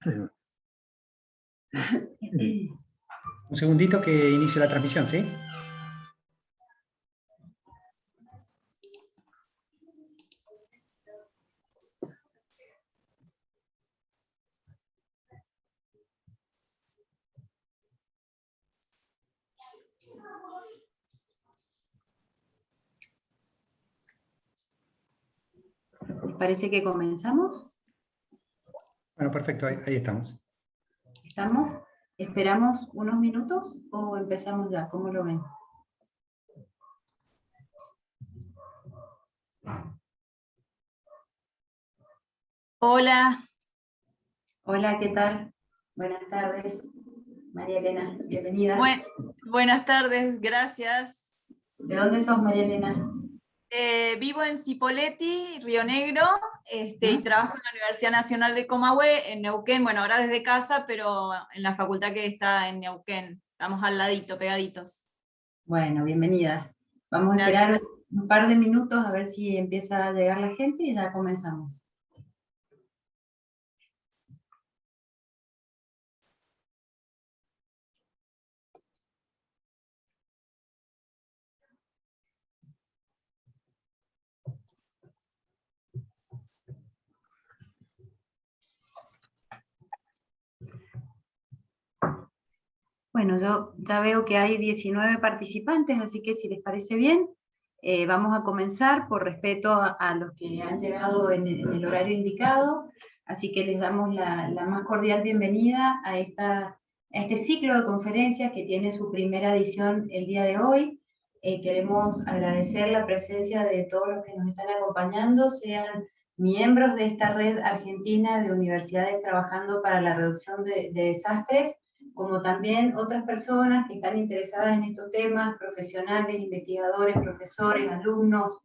Un segundito que inicie la transmisión, ¿sí? ¿Les parece que comenzamos? Bueno, perfecto, ahí estamos. ¿Estamos? ¿Esperamos unos minutos o empezamos ya? ¿Cómo lo ven? Hola. Hola, ¿qué tal? Buenas tardes. María Elena, bienvenida. Buenas tardes, gracias. ¿De dónde sos, María Elena? Vivo en Cipolletti, Río Negro, y trabajo en la Universidad Nacional de Comahue, en Neuquén, bueno, ahora desde casa, pero en la facultad que está en Neuquén. Estamos al ladito, pegaditos. Bueno, bienvenida. Vamos a Gracias. esperar un par de minutos a ver si empieza a llegar la gente y ya comenzamos. Bueno, yo ya veo que hay 19 participantes, así que si les parece bien, vamos a comenzar por respeto a los que han llegado en el horario indicado, así que les damos la más cordial bienvenida a este ciclo de conferencias que tiene su primera edición el día de hoy. Queremos agradecer la presencia de todos los que nos están acompañando, sean miembros de esta red argentina de universidades trabajando para la reducción de desastres, como también otras personas que están interesadas en estos temas, profesionales, investigadores, profesores, alumnos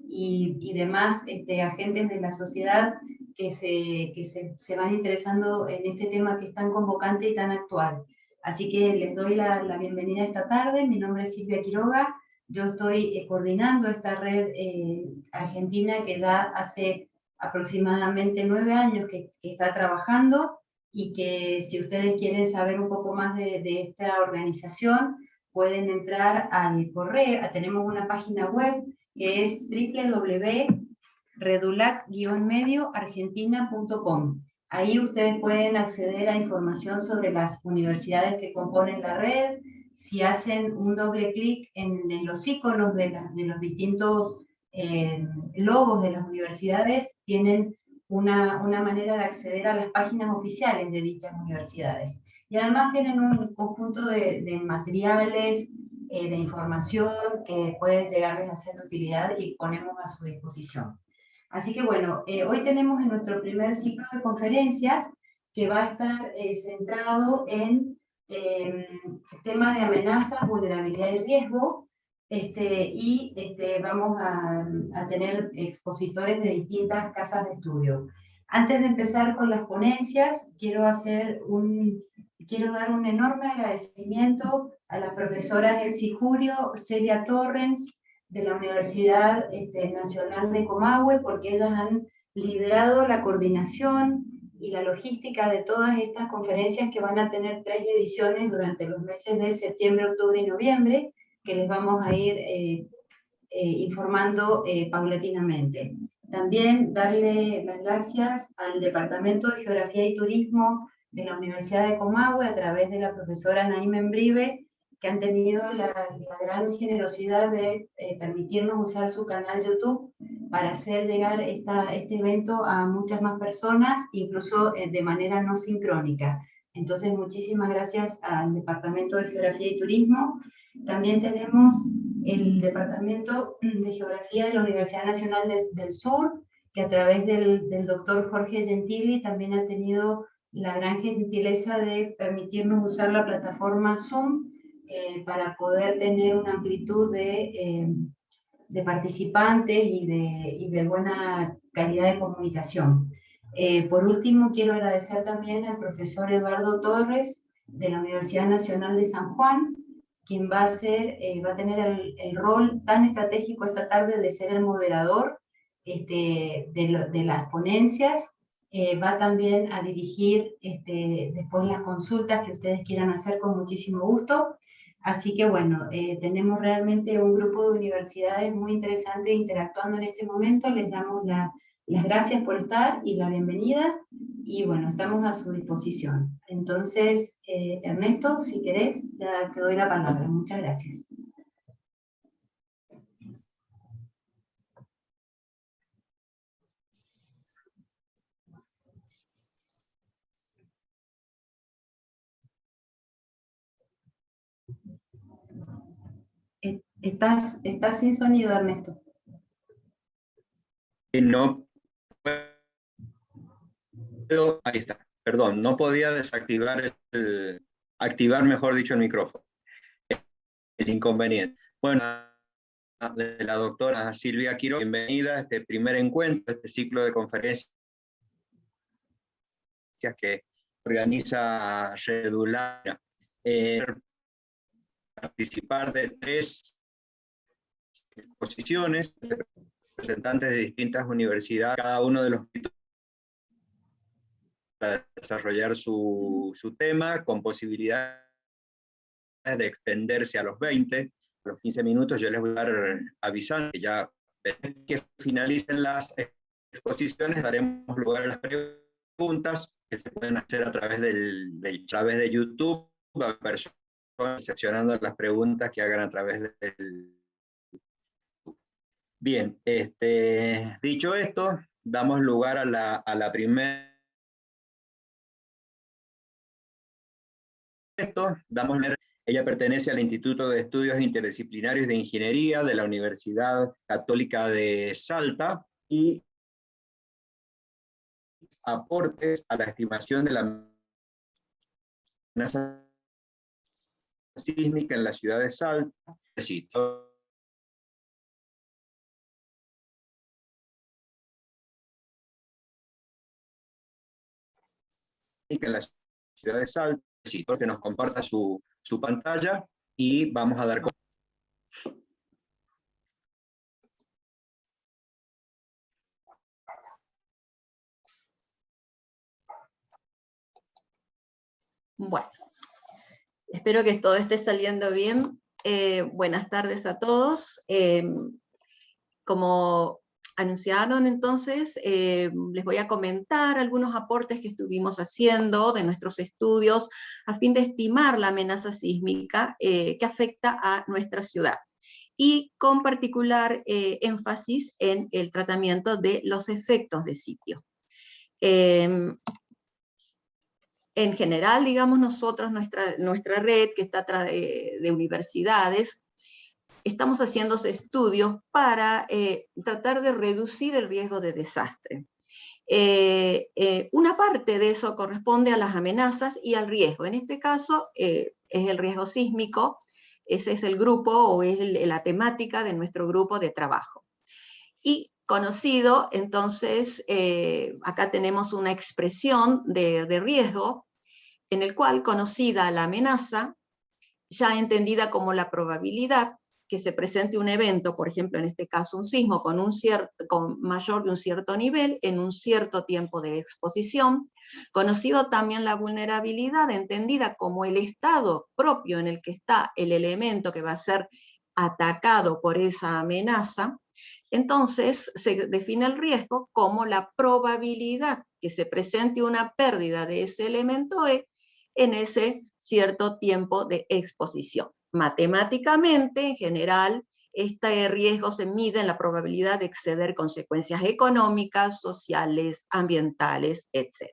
y demás agentes de la sociedad que se van interesando en este tema que es tan convocante y tan actual. Así que les doy la bienvenida esta tarde. Mi nombre es Silvia Quiroga. Yo estoy coordinando esta red argentina que ya hace aproximadamente 9 años que está trabajando, y que si ustedes quieren saber un poco más de esta organización, pueden entrar al correo. Tenemos una página web que es www.redulac-medioargentina.com. Ahí ustedes pueden acceder a información sobre las universidades que componen la red. Si hacen un doble clic en los iconos de los distintos logos de las universidades, tienen una manera de acceder a las páginas oficiales de dichas universidades. Y además tienen un conjunto de materiales, de información que pueden llegarles a ser de utilidad y ponemos a su disposición. Así que bueno, hoy tenemos en nuestro primer ciclo de conferencias que va a estar centrado en temas de amenazas, vulnerabilidad y riesgo, vamos a tener expositores de distintas casas de estudio. Antes de empezar con las ponencias, quiero dar un enorme agradecimiento a las profesoras Elsie Julio, Celia Torrens, de la Universidad Nacional de Comahue, porque ellas han liderado la coordinación y la logística de todas estas conferencias que van a tener 3 ediciones durante los meses de septiembre, octubre y noviembre, que les vamos a ir informando paulatinamente. También darle las gracias al Departamento de Geografía y Turismo de la Universidad de Comahue, a través de la profesora Naime Embrive, que han tenido la gran generosidad de permitirnos usar su canal YouTube para hacer llegar este evento a muchas más personas, incluso de manera no sincrónica. Entonces, muchísimas gracias al Departamento de Geografía y Turismo. También tenemos el Departamento de Geografía de la Universidad Nacional del Sur, que a través del doctor Jorge Gentili también ha tenido la gran gentileza de permitirnos usar la plataforma Zoom para poder tener una amplitud de participantes y de buena calidad de comunicación. Por último, quiero agradecer también al profesor Eduardo Torres de la Universidad Nacional de San Juan, quien va a tener el rol tan estratégico esta tarde de ser el moderador de las ponencias va también a dirigir después las consultas que ustedes quieran hacer con muchísimo gusto. Así que bueno, tenemos realmente un grupo de universidades muy interesante interactuando en este momento. Les damos las gracias por estar y la bienvenida. Y bueno, estamos a su disposición. Entonces, Ernesto, si querés, te doy la palabra. Muchas gracias. Estás sin sonido, Ernesto. No puedo, ahí está, perdón, no podía desactivar activar, mejor dicho, el micrófono. El inconveniente. Bueno, de la doctora Silvia Quiroga, bienvenida a este primer encuentro, este ciclo de conferencias que organiza Redular. Participar de 3 exposiciones, representantes de distintas universidades, cada uno de los para desarrollar su tema, con posibilidades de extenderse a los 20, a los 15 minutos. Yo les voy a dar avisando que ya que finalicen las exposiciones, daremos lugar a las preguntas que se pueden hacer a través del chat de YouTube, a personas seccionando las preguntas que hagan a través del... Bien, dicho esto, damos lugar a la primera... Ella pertenece al Instituto de Estudios Interdisciplinarios de Ingeniería de la Universidad Católica de Salta y aportes a la estimación de la amenaza sísmica en la ciudad de Salta. En la ciudad de Salta, que nos comparta su pantalla y vamos a dar... Bueno, espero que todo esté saliendo bien. Buenas tardes a todos. Como anunciaron entonces, les voy a comentar algunos aportes que estuvimos haciendo de nuestros estudios a fin de estimar la amenaza sísmica que afecta a nuestra ciudad, y con particular énfasis en el tratamiento de los efectos de sitio. En general, digamos, nosotros, nuestra red que está de universidades, estamos haciendo estudios para tratar de reducir el riesgo de desastre. Una parte de eso corresponde a las amenazas y al riesgo. En este caso es el riesgo sísmico. Ese es el grupo o es la temática de nuestro grupo de trabajo. Y conocido, entonces, acá tenemos una expresión de riesgo en el cual, conocida la amenaza, ya entendida como la probabilidad que se presente un evento, por ejemplo, en este caso un sismo, con mayor de un cierto nivel, en un cierto tiempo de exposición, conocido también la vulnerabilidad, entendida como el estado propio en el que está el elemento que va a ser atacado por esa amenaza. Entonces se define el riesgo como la probabilidad que se presente una pérdida de ese elemento E en ese cierto tiempo de exposición. Matemáticamente, en general, este riesgo se mide en la probabilidad de exceder consecuencias económicas, sociales, ambientales, etc.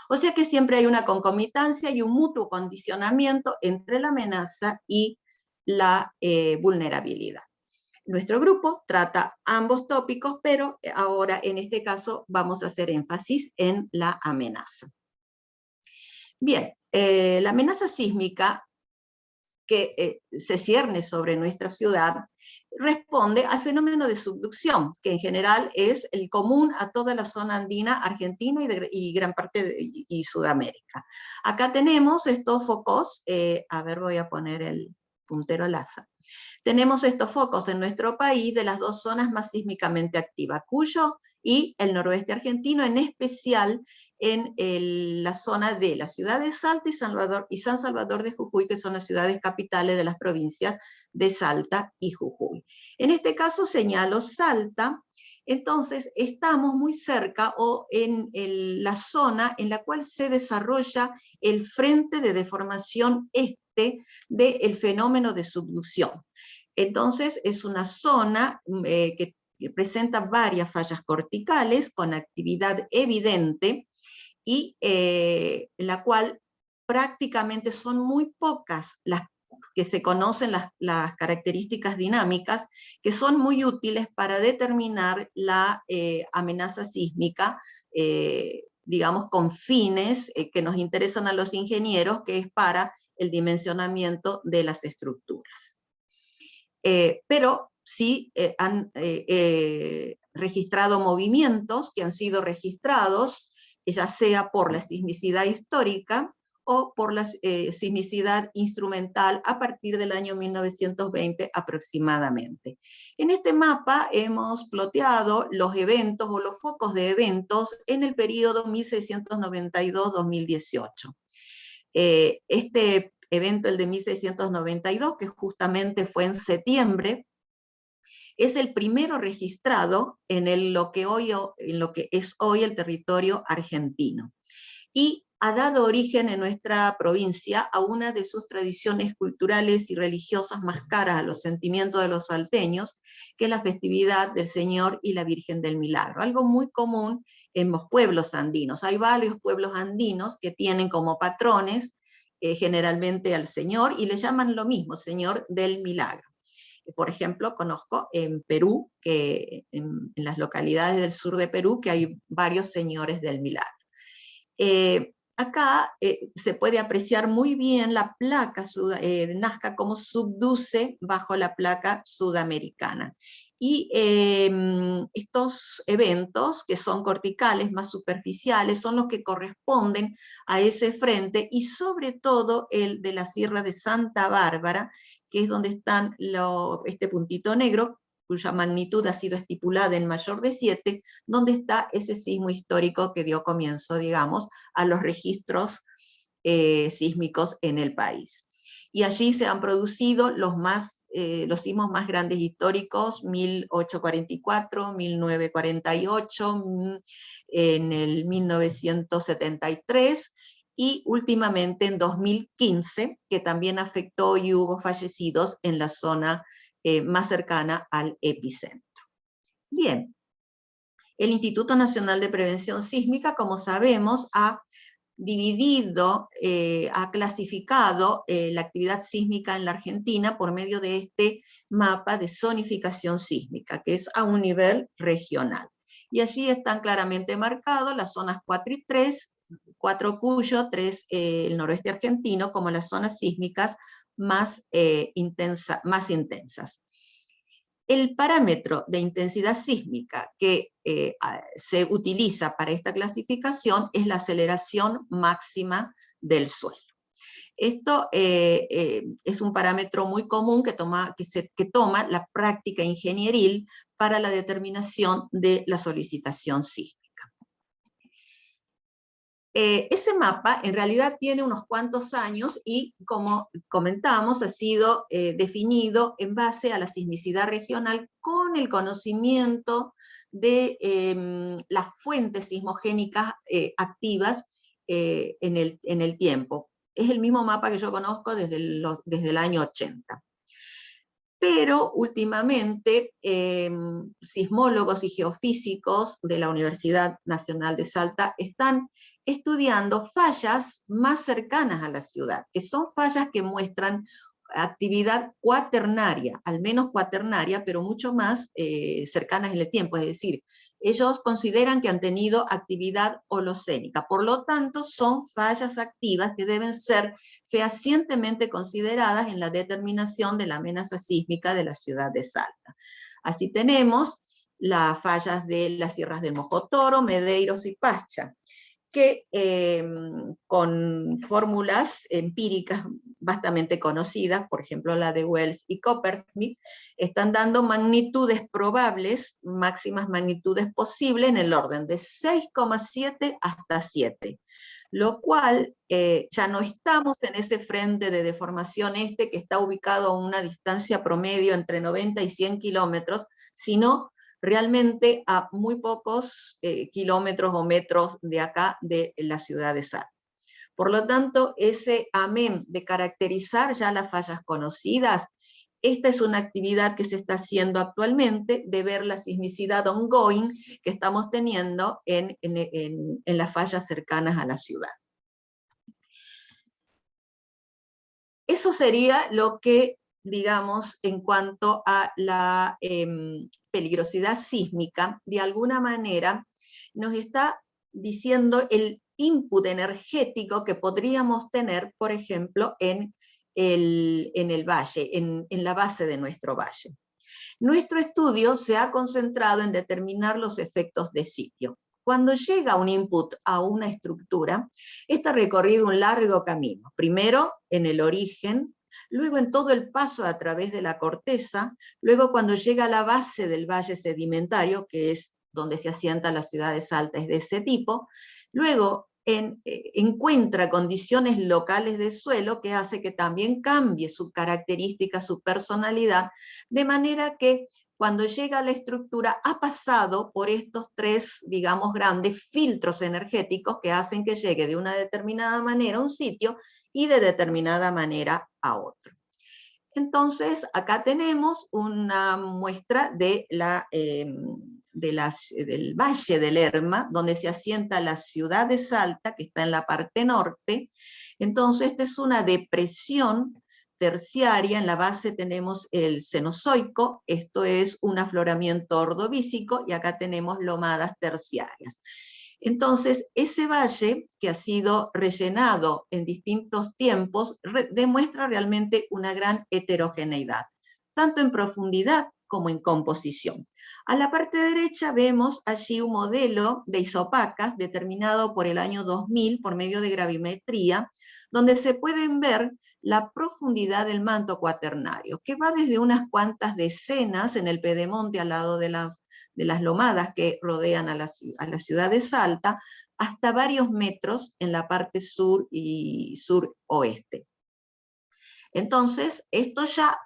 O sea que siempre hay una concomitancia y un mutuo condicionamiento entre la amenaza y la vulnerabilidad. Nuestro grupo trata ambos tópicos, pero ahora en este caso vamos a hacer énfasis en la amenaza. Bien, la amenaza sísmica que se cierne sobre nuestra ciudad responde al fenómeno de subducción, que en general es el común a toda la zona andina, Argentina y gran parte de Sudamérica. Acá tenemos estos focos, a ver, voy a poner el puntero al azar. Tenemos estos focos en nuestro país de las 2 zonas más sísmicamente activas, Cuyo y el noroeste argentino, en especial en la zona de la ciudad de Salta y San Salvador de Jujuy, que son las ciudades capitales de las provincias de Salta y Jujuy. En este caso señalo Salta. Entonces, estamos muy cerca o en la zona en la cual se desarrolla el frente de deformación este del fenómeno de subducción. Entonces, es una zona que presenta varias fallas corticales con actividad evidente y en la cual prácticamente son muy pocas las que se conocen las características dinámicas, que son muy útiles para determinar la amenaza sísmica, digamos, con fines que nos interesan a los ingenieros, que es para el dimensionamiento de las estructuras. Pero sí han registrado movimientos que han sido registrados, ya sea por la sismicidad histórica o por la sismicidad instrumental a partir del año 1920 aproximadamente. En este mapa hemos ploteado los eventos o los focos de eventos en el periodo 1692-2018. Este evento, el de 1692, que justamente fue en septiembre, es el primero registrado en lo que es hoy el territorio argentino. Y ha dado origen en nuestra provincia a una de sus tradiciones culturales y religiosas más caras a los sentimientos de los salteños, que es la festividad del Señor y la Virgen del Milagro, algo muy común en los pueblos andinos. Hay varios pueblos andinos que tienen como patrones generalmente al Señor y le llaman lo mismo, Señor del Milagro. Por ejemplo, conozco en Perú, que en las localidades del sur de Perú, que hay varios señores del Milagro. Acá se puede apreciar muy bien la placa Nazca como subduce bajo la placa sudamericana. Y estos eventos, que son corticales, más superficiales, son los que corresponden a ese frente, y sobre todo el de la Sierra de Santa Bárbara, que es donde están este puntito negro, cuya magnitud ha sido estipulada en mayor de 7, donde está ese sismo histórico que dio comienzo, digamos, a los registros sísmicos en el país. Y allí se han producido los sismos más grandes históricos, 1844, 1948, en el 1973, y últimamente en 2015, que también afectó y hubo fallecidos en la zona más cercana al epicentro. Bien, el Instituto Nacional de Prevención Sísmica, como sabemos, ha dividido, ha clasificado la actividad sísmica en la Argentina por medio de este mapa de zonificación sísmica, que es a un nivel regional. Y allí están claramente marcados las zonas 4 y 3, 4 Cuyo, 3 el noroeste argentino, como las zonas sísmicas más intensas. El parámetro de intensidad sísmica que se utiliza para esta clasificación es la aceleración máxima del suelo. Esto es un parámetro muy común que toma la práctica ingenieril para la determinación de la solicitación sísmica. Ese mapa en realidad tiene unos cuantos años y, como comentamos, ha sido definido en base a la sismicidad regional con el conocimiento de las fuentes sismogénicas activas en el tiempo. Es el mismo mapa que yo conozco desde el año 80. Pero últimamente sismólogos y geofísicos de la Universidad Nacional de Salta están estudiando fallas más cercanas a la ciudad, que son fallas que muestran actividad cuaternaria, al menos cuaternaria, pero mucho más cercanas en el tiempo, es decir, ellos consideran que han tenido actividad holocénica, por lo tanto son fallas activas que deben ser fehacientemente consideradas en la determinación de la amenaza sísmica de la ciudad de Salta. Así tenemos las fallas de las sierras del Mojotoro, Medeiros y Pacha, que con fórmulas empíricas vastamente conocidas, por ejemplo la de Wells y Coppersmith, están dando magnitudes probables, máximas magnitudes posibles en el orden de 6,7 hasta 7. Lo cual ya no estamos en ese frente de deformación que está ubicado a una distancia promedio entre 90 y 100 kilómetros, sino realmente a muy pocos kilómetros o metros de acá de la ciudad de Salta. Por lo tanto, ese amén de caracterizar ya las fallas conocidas, esta es una actividad que se está haciendo actualmente, de ver la sismicidad ongoing que estamos teniendo en las fallas cercanas a la ciudad. Eso sería lo que, digamos, en cuanto a la peligrosidad sísmica, de alguna manera nos está diciendo el input energético que podríamos tener, por ejemplo, en el valle, en la base de nuestro valle. Nuestro estudio se ha concentrado en determinar los efectos de sitio. Cuando llega un input a una estructura, está recorrido un largo camino. Primero en el origen, luego en todo el paso a través de la corteza, luego cuando llega a la base del valle sedimentario, que es donde se asienta la ciudad de Salta, es de ese tipo, luego encuentra condiciones locales de suelo que hace que también cambie su característica, su personalidad, de manera que cuando llega a la estructura ha pasado por estos tres, digamos, grandes filtros energéticos que hacen que llegue de una determinada manera a un sitio y de determinada manera a otro. Entonces, acá tenemos una muestra de del Valle del Lerma, donde se asienta la ciudad de Salta, que está en la parte norte. Entonces, esta es una depresión terciaria. En la base tenemos el Cenozoico, esto es un afloramiento ordovícico, y acá tenemos lomadas terciarias. Entonces, ese valle, que ha sido rellenado en distintos tiempos, demuestra realmente una gran heterogeneidad, tanto en profundidad como en composición. A la parte derecha vemos allí un modelo de isopacas determinado por el año 2000 por medio de gravimetría, donde se pueden ver la profundidad del manto cuaternario, que va desde unas cuantas decenas en el pedemonte al lado de las lomadas que rodean a la ciudad de Salta, hasta varios metros en la parte sur y suroeste. Entonces, esto ya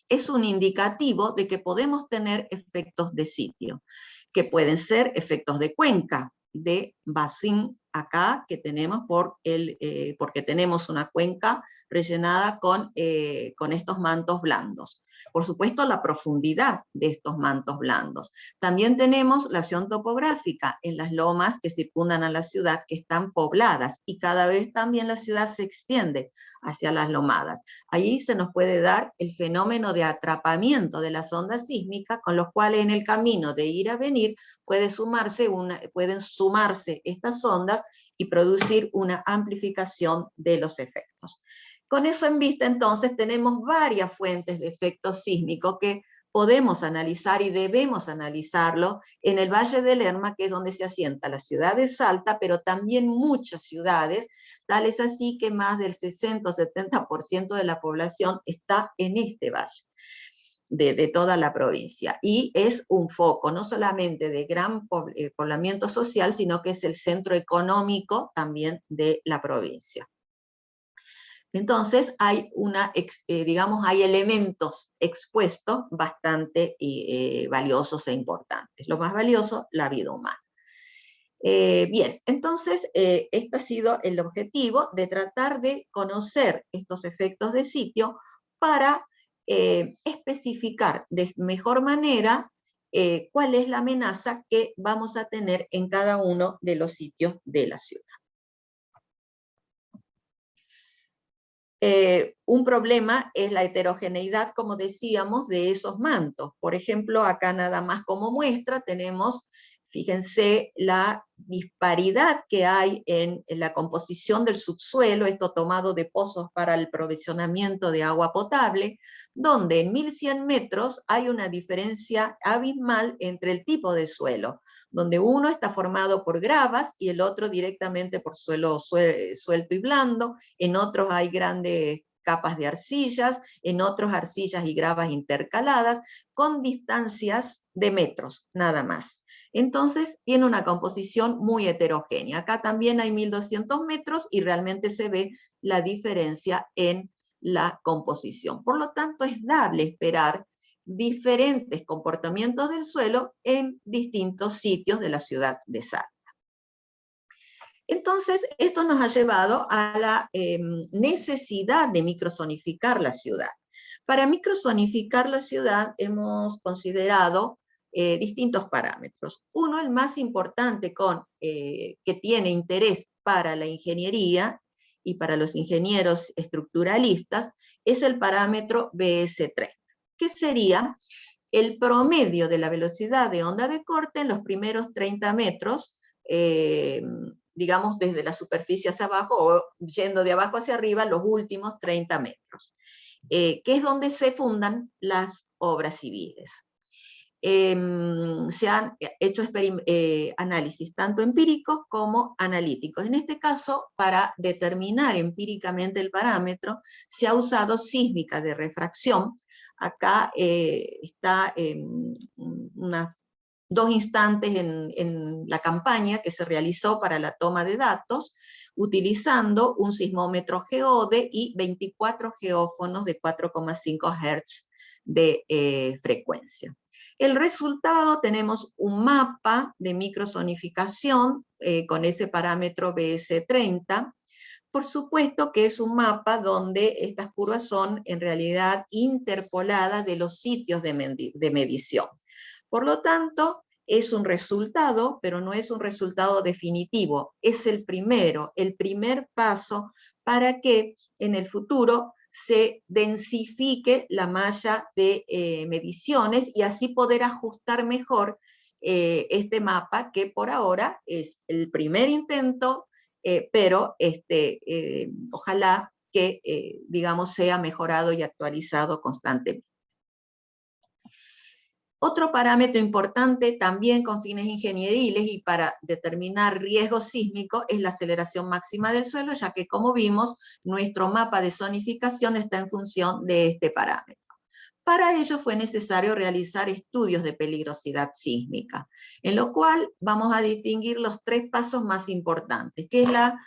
es un indicativo de que podemos tener efectos de sitio, que pueden ser efectos de cuenca, de basín acá, que tenemos porque tenemos una cuenca rellenada con estos mantos blandos. Por supuesto, la profundidad de estos mantos blandos. También tenemos la acción topográfica en las lomas que circundan a la ciudad, que están pobladas, y cada vez también la ciudad se extiende hacia las lomadas. Allí se nos puede dar el fenómeno de atrapamiento de las ondas sísmicas, con los cuales en el camino de ir a venir pueden sumarse estas ondas y producir una amplificación de los efectos. Con eso en vista, entonces, tenemos varias fuentes de efectos sísmicos que podemos analizar y debemos analizarlo en el Valle del Lerma, que es donde se asienta la ciudad de Salta, pero también muchas ciudades, tales así que más del 60 o 70% de la población está en este valle de toda la provincia. Y es un foco no solamente de gran poblamiento social, sino que es el centro económico también de la provincia. Entonces hay hay elementos expuestos bastante valiosos e importantes. Lo más valioso, la vida humana. Bien, entonces este ha sido el objetivo de tratar de conocer estos efectos de sitio para especificar de mejor manera cuál es la amenaza que vamos a tener en cada uno de los sitios de la ciudad. Un problema es la heterogeneidad, como decíamos, de esos mantos. Por ejemplo, acá nada más como muestra tenemos, fíjense, la disparidad que hay en la composición del subsuelo, esto tomado de pozos para el provisionamiento de agua potable, donde en 1100 metros hay una diferencia abismal entre el tipo de suelo, donde uno está formado por gravas y el otro directamente por suelo suelto y blando, en otros hay grandes capas de arcillas, en otros arcillas y gravas intercaladas, con distancias de metros, nada más. Entonces tiene una composición muy heterogénea. Acá también hay 1200 metros y realmente se ve la diferencia en la composición. Por lo tanto, es dable esperar diferentes comportamientos del suelo en distintos sitios de la ciudad de Salta. Entonces, esto nos ha llevado a la necesidad de microzonificar la ciudad. Para microzonificar la ciudad hemos considerado distintos parámetros. Uno, el más importante que tiene interés para la ingeniería y para los ingenieros estructuralistas, es el parámetro BS30, que sería el promedio de la velocidad de onda de corte en los primeros 30 metros, digamos desde la superficie hacia abajo o yendo de abajo hacia arriba los últimos 30 metros, que es donde se fundan las obras civiles. Se han hecho análisis tanto empíricos como analíticos. En este caso, para determinar empíricamente el parámetro, se ha usado sísmica de refracción. Acá está dos instantes en la campaña que se realizó para la toma de datos, utilizando un sismómetro geode y 24 geófonos de 4,5 Hz de frecuencia. El resultado, tenemos un mapa de microzonificación con ese parámetro BS30. Por supuesto que es un mapa donde estas curvas son en realidad interpoladas de los sitios de medición. Por lo tanto, es un resultado, pero no es un resultado definitivo. Es el primer paso para que en el futuro se densifique la malla de mediciones y así poder ajustar mejor este mapa, que por ahora es el primer intento, pero ojalá que digamos, sea mejorado y actualizado constantemente. Otro parámetro importante también con fines ingenieriles y para determinar riesgo sísmico es la aceleración máxima del suelo, ya que como vimos, nuestro mapa de zonificación está en función de este parámetro. Para ello fue necesario realizar estudios de peligrosidad sísmica, en lo cual vamos a distinguir los 3 pasos más importantes, que es la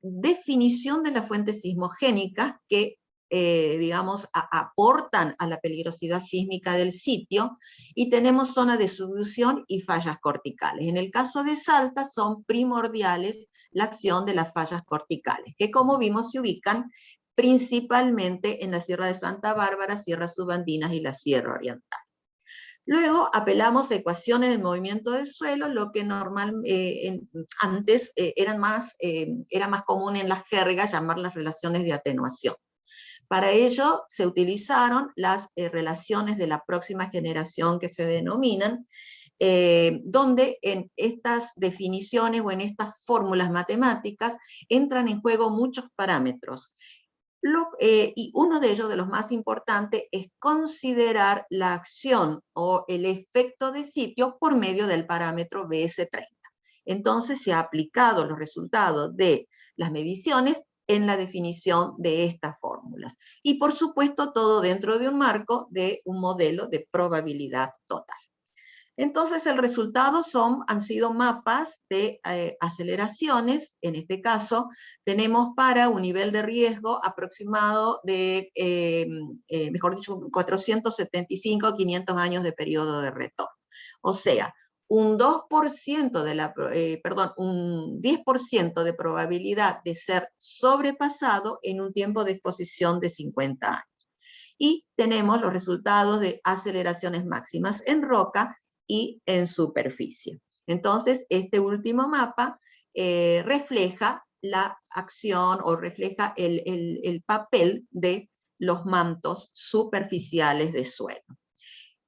definición de las fuentes sismogénicas que digamos, aportan a la peligrosidad sísmica del sitio, y tenemos zona de subducción y fallas corticales. En el caso de Salta son primordiales la acción de las fallas corticales, que como vimos se ubican principalmente en la Sierra de Santa Bárbara, Sierras Subandinas y la Sierra Oriental. Luego apelamos a ecuaciones del movimiento del suelo, lo que antes era más común en las jergas llamar las relaciones de atenuación. Para ello se utilizaron las relaciones de la próxima generación que se denominan, donde en estas definiciones o en estas fórmulas matemáticas entran en juego muchos parámetros. Y uno de ellos, de los más importantes, es considerar la acción o el efecto de sitio por medio del parámetro BS30. Entonces se ha aplicado los resultados de las mediciones en la definición de estas fórmulas. Y por supuesto todo dentro de un marco de un modelo de probabilidad total. Entonces el resultado han sido mapas de aceleraciones. En este caso tenemos para un nivel de riesgo aproximado de, mejor dicho, 475 a 500 años de periodo de retorno. O sea, un 10% de probabilidad de ser sobrepasado en un tiempo de exposición de 50 años. Y tenemos los resultados de aceleraciones máximas en roca y en superficie. Entonces, este último mapa refleja la acción o refleja el papel de los mantos superficiales de suelo.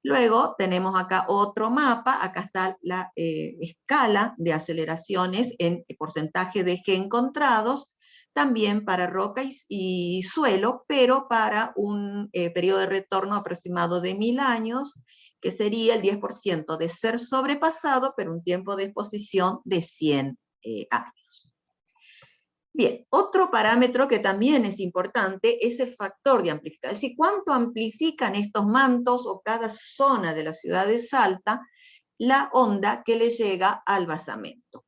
Luego tenemos acá otro mapa, acá está la escala de aceleraciones en porcentaje de G encontrados, también para roca y suelo, pero para un periodo de retorno aproximado de 1000 años, que sería el 10% de ser sobrepasado, pero un tiempo de exposición de 100 años. Bien, otro parámetro que también es importante es el factor de amplificación, es decir, cuánto amplifican estos mantos o cada zona de la ciudad de Salta la onda que le llega al basamento.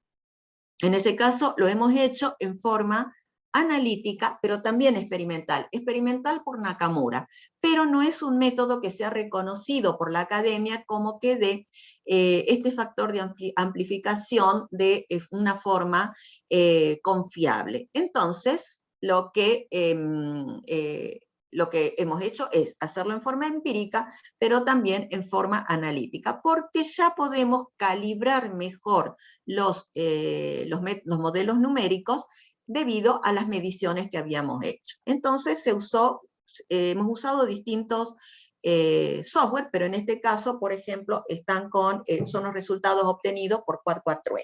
En ese caso lo hemos hecho en forma analítica, pero también experimental. Experimental por Nakamura, pero no es un método que sea reconocido por la academia como que dé este factor de amplificación de una forma confiable. Entonces, lo que hemos hecho es hacerlo en forma empírica, pero también en forma analítica, porque ya podemos calibrar mejor los modelos numéricos debido a las mediciones que habíamos hecho. Entonces hemos usado distintos software, pero en este caso, por ejemplo, son los resultados obtenidos por Quad4M.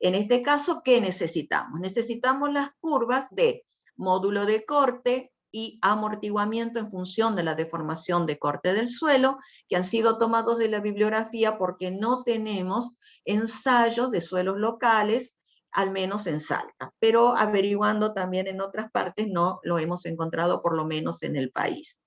En este caso, ¿qué necesitamos? Necesitamos las curvas de módulo de corte y amortiguamiento en función de la deformación de corte del suelo, que han sido tomados de la bibliografía porque no tenemos ensayos de suelos locales, al menos en Salta, pero averiguando también en otras partes no lo hemos encontrado, por lo menos en el país.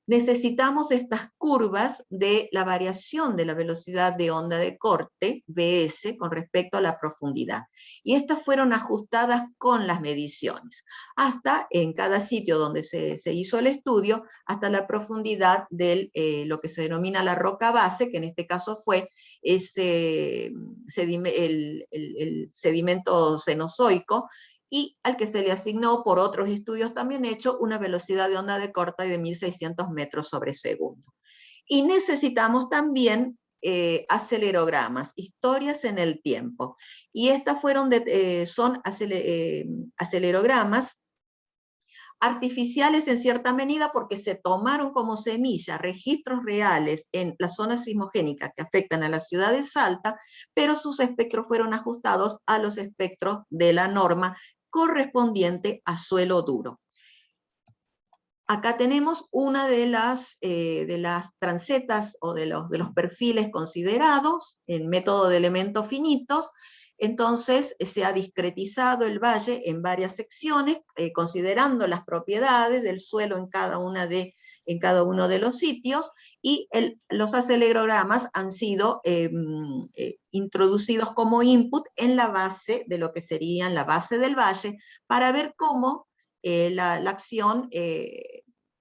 Necesitamos estas curvas de la variación de la velocidad de onda de corte, BS, con respecto a la profundidad. Y estas fueron ajustadas con las mediciones, hasta en cada sitio donde se hizo el estudio, hasta la profundidad de lo que se denomina la roca base, que en este caso fue el sedimento cenozoico, y al que se le asignó por otros estudios también hechos una velocidad de onda de corte de 1600 metros sobre segundo. Y necesitamos también acelerogramas, historias en el tiempo. Y estas son acelerogramas artificiales en cierta medida porque se tomaron como semilla registros reales en las zonas sismogénicas que afectan a la ciudad de Salta, pero sus espectros fueron ajustados a los espectros de la norma correspondiente a suelo duro. Acá tenemos una de las transetas o de los perfiles considerados en método de elementos finitos. Entonces se ha discretizado el valle en varias secciones, considerando las propiedades del suelo en cada uno de los sitios, y los acelerogramas han sido introducidos como input en la base de lo que sería la base del valle, para ver cómo la acción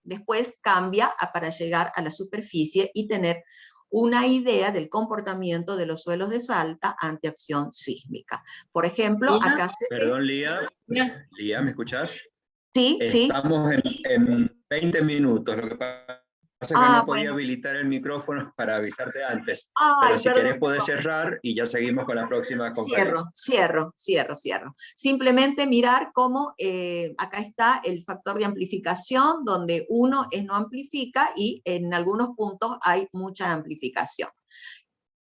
después cambia para llegar a la superficie y tener una idea del comportamiento de los suelos de Salta ante acción sísmica. Por ejemplo, Lía, acá Perdón, Lía. Lía, ¿me escuchás? Sí, sí. Estamos en 20 minutos. Lo que pasa es que no podía habilitar el micrófono para avisarte antes. Pero si querés podés cerrar y ya seguimos con la próxima conferencia. Cierro. Simplemente mirar cómo acá está el factor de amplificación, donde 1 no amplifica y en algunos puntos hay mucha amplificación.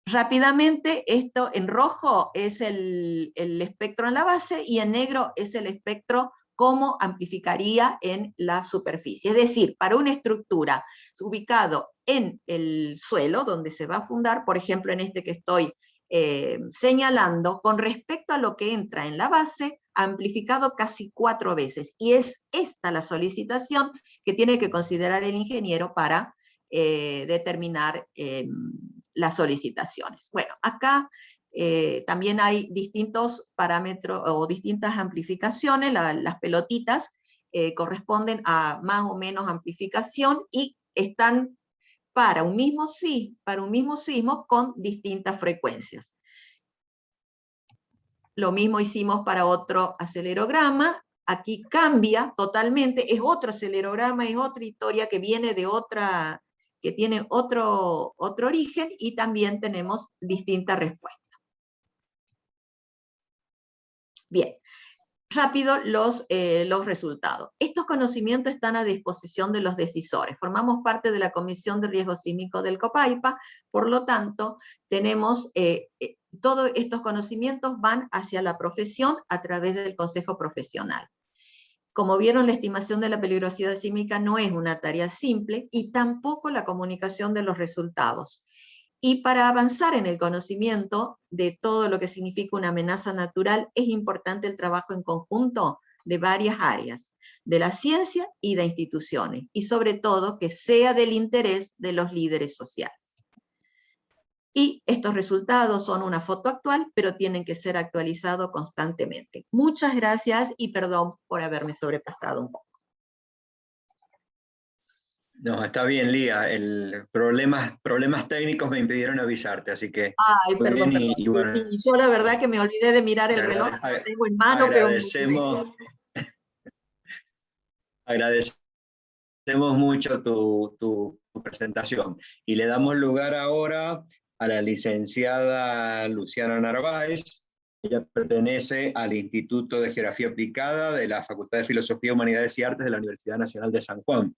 Rápidamente, esto en rojo es el espectro en la base y en negro es el espectro cómo amplificaría en la superficie. Es decir, para una estructura ubicado en el suelo, donde se va a fundar, por ejemplo, en este que estoy señalando, con respecto a lo que entra en la base, amplificado casi 4 veces. Y es esta la solicitación que tiene que considerar el ingeniero para determinar las solicitaciones. Bueno, acá también hay distintos parámetros o distintas amplificaciones. Las pelotitas corresponden a más o menos amplificación y están para un mismo sismo con distintas frecuencias. Lo mismo hicimos para otro acelerograma. Aquí cambia totalmente, es otro acelerograma, es otra historia que viene de otra, que tiene otro origen, y también tenemos distintas respuestas. Bien, rápido los resultados. Estos conocimientos están a disposición de los decisores. Formamos parte de la Comisión de Riesgo Sísmico del COPAIPA, por lo tanto, tenemos todos estos conocimientos van hacia la profesión a través del Consejo Profesional. Como vieron, la estimación de la peligrosidad sísmica no es una tarea simple y tampoco la comunicación de los resultados. Y para avanzar en el conocimiento de todo lo que significa una amenaza natural, es importante el trabajo en conjunto de varias áreas, de la ciencia y de instituciones, y sobre todo que sea del interés de los líderes sociales. Y estos resultados son una foto actual, pero tienen que ser actualizados constantemente. Muchas gracias y perdón por haberme sobrepasado un poco. No, está bien, Lía. Problemas técnicos me impidieron avisarte, así que Ay, muy perdón, bien, perdón. y bueno, Y yo la verdad que me olvidé de mirar el reloj, lo tengo en mano, pero me olvidé. agradecemos mucho tu presentación. Y le damos lugar ahora a la licenciada Luciana Narváez. Ella pertenece al Instituto de Geografía Aplicada de la Facultad de Filosofía, Humanidades y Artes de la Universidad Nacional de San Juan.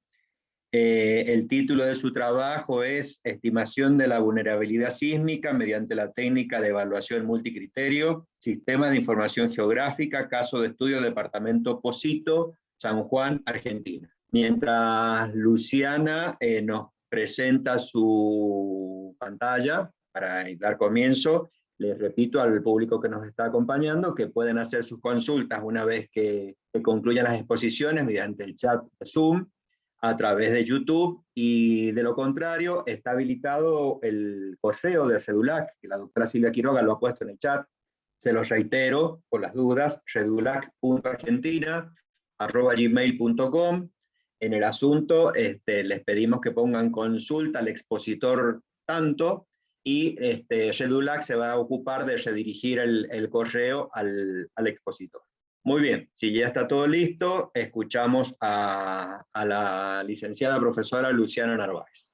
El título de su trabajo es Estimación de la vulnerabilidad sísmica mediante la técnica de evaluación multicriterio, Sistema de Información Geográfica, caso de estudio Departamento Posito, San Juan, Argentina. Mientras Luciana nos presenta su pantalla para dar comienzo, les repito al público que nos está acompañando que pueden hacer sus consultas una vez que concluyan las exposiciones mediante el chat de Zoom, a través de YouTube, y de lo contrario está habilitado el correo de Redulac, que la doctora Silvia Quiroga lo ha puesto en el chat. Se los reitero por las dudas: redulac.argentina@gmail.com. En el asunto les pedimos que pongan consulta al expositor tanto, y Redulac se va a ocupar de redirigir el correo al expositor. Muy bien, si ya está todo listo, escuchamos a la licenciada profesora Luciana Narváez.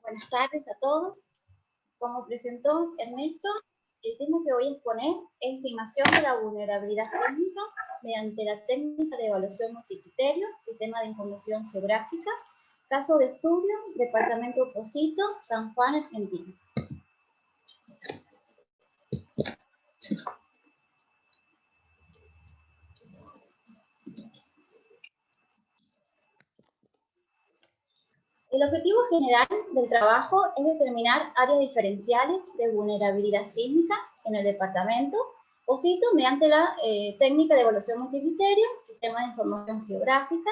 Buenas tardes a todos. Como presentó Ernesto, el tema que voy a exponer es estimación de la vulnerabilidad sísmica mediante la técnica de evaluación multicriterio, Sistema de Información Geográfica, caso de estudio, Departamento Posito, San Juan, Argentina. El objetivo general del trabajo es determinar áreas diferenciales de vulnerabilidad sísmica en el departamento Posito mediante la técnica de evaluación multicriterio, Sistema de Información Geográfica.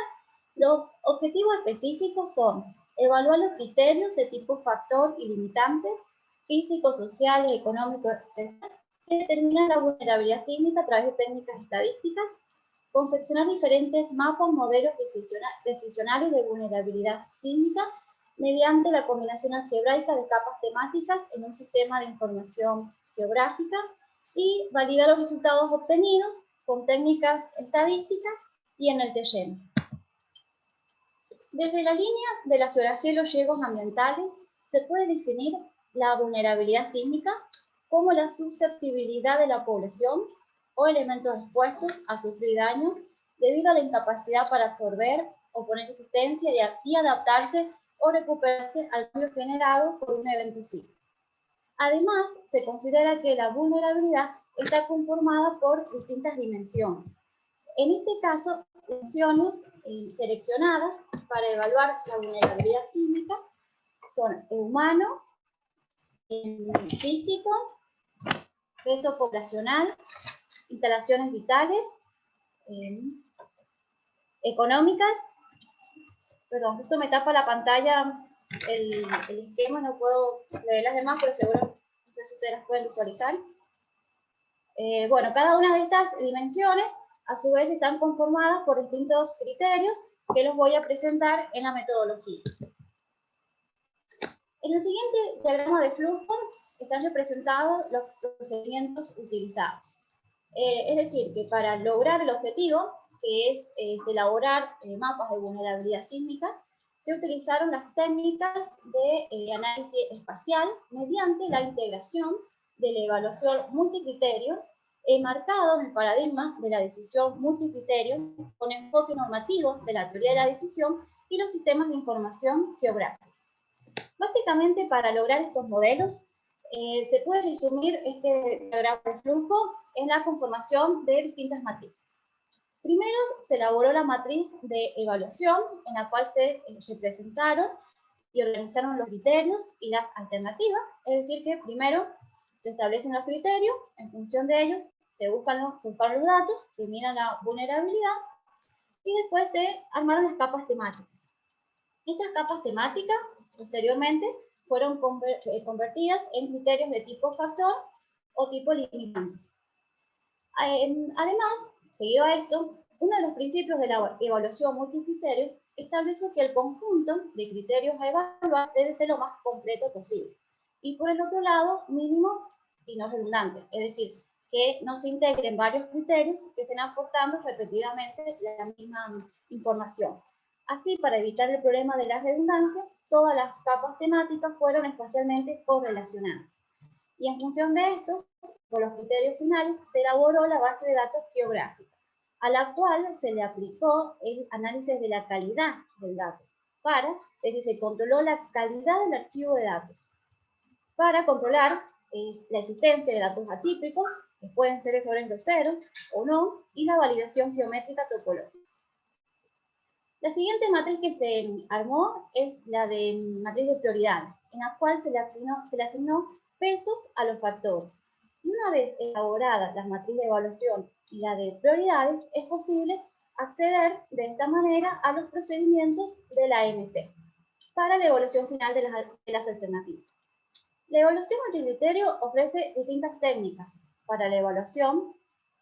Los objetivos específicos son evaluar los criterios de tipo factor y limitantes físicos, sociales, económicos, etc., que determinan la vulnerabilidad sísmica a través de técnicas estadísticas, confeccionar diferentes mapas, modelos decisionales de vulnerabilidad sísmica mediante la combinación algebraica de capas temáticas en un sistema de información geográfica, y validar los resultados obtenidos con técnicas estadísticas y en el terreno. Desde la línea de la geografía y los riesgos ambientales se puede definir la vulnerabilidad sísmica como la susceptibilidad de la población o elementos expuestos a sufrir daño debido a la incapacidad para absorber, oponer resistencia y adaptarse o recuperarse al cambio generado por un evento sísmico. Además, se considera que la vulnerabilidad está conformada por distintas dimensiones. En este caso, dimensiones seleccionadas para evaluar la vulnerabilidad sísmica son humano, físico, peso poblacional, instalaciones vitales, económicas. Perdón, justo me tapa la pantalla el esquema, no puedo leer las demás, pero seguro que ustedes las pueden visualizar. Bueno, cada una de estas dimensiones a su vez están conformadas por distintos criterios que los voy a presentar en la metodología. En el siguiente diagrama de flujo están representados los procedimientos utilizados. Es decir, que para lograr el objetivo, que es elaborar mapas de vulnerabilidad sísmicas, se utilizaron las técnicas de análisis espacial mediante la integración de la evaluación multicriterio, enmarcado en el paradigma de la decisión multicriterio con enfoque normativo de la teoría de la decisión y los sistemas de información geográfica. Básicamente, para lograr estos modelos, se puede resumir este diagrama de flujo en la conformación de distintas matrices. Primero se elaboró la matriz de evaluación, en la cual se presentaron y organizaron los criterios y las alternativas. Es decir, que primero se establecen los criterios, en función de ellos se buscan los datos, se mira la vulnerabilidad y después se armaron las capas temáticas. Estas capas temáticas, posteriormente, fueron convertidas en criterios de tipo factor o tipo limitantes. Además, seguido a esto, uno de los principios de la evaluación multicriterio establece que el conjunto de criterios a evaluar debe ser lo más completo posible. Y por el otro lado, mínimo y no redundante, es decir, que no se integren varios criterios que estén aportando repetidamente la misma información. Así, para evitar el problema de la redundancia, todas las capas temáticas fueron espacialmente correlacionadas. Y en función de estos, con los criterios finales, se elaboró la base de datos geográfica, a la cual se le aplicó el análisis de la calidad del dato, es decir, se controló la calidad del archivo de datos, para controlar la existencia de datos atípicos, que pueden ser por ejemplo ceros o no, y la validación geométrica topológica. La siguiente matriz que se armó es la de matriz de prioridades, en la cual se le asignó pesos a los factores. Y una vez elaborada la matriz de evaluación y la de prioridades, es posible acceder de esta manera a los procedimientos de la MC para la evaluación final de las alternativas. La evaluación multicriterio ofrece distintas técnicas para la evaluación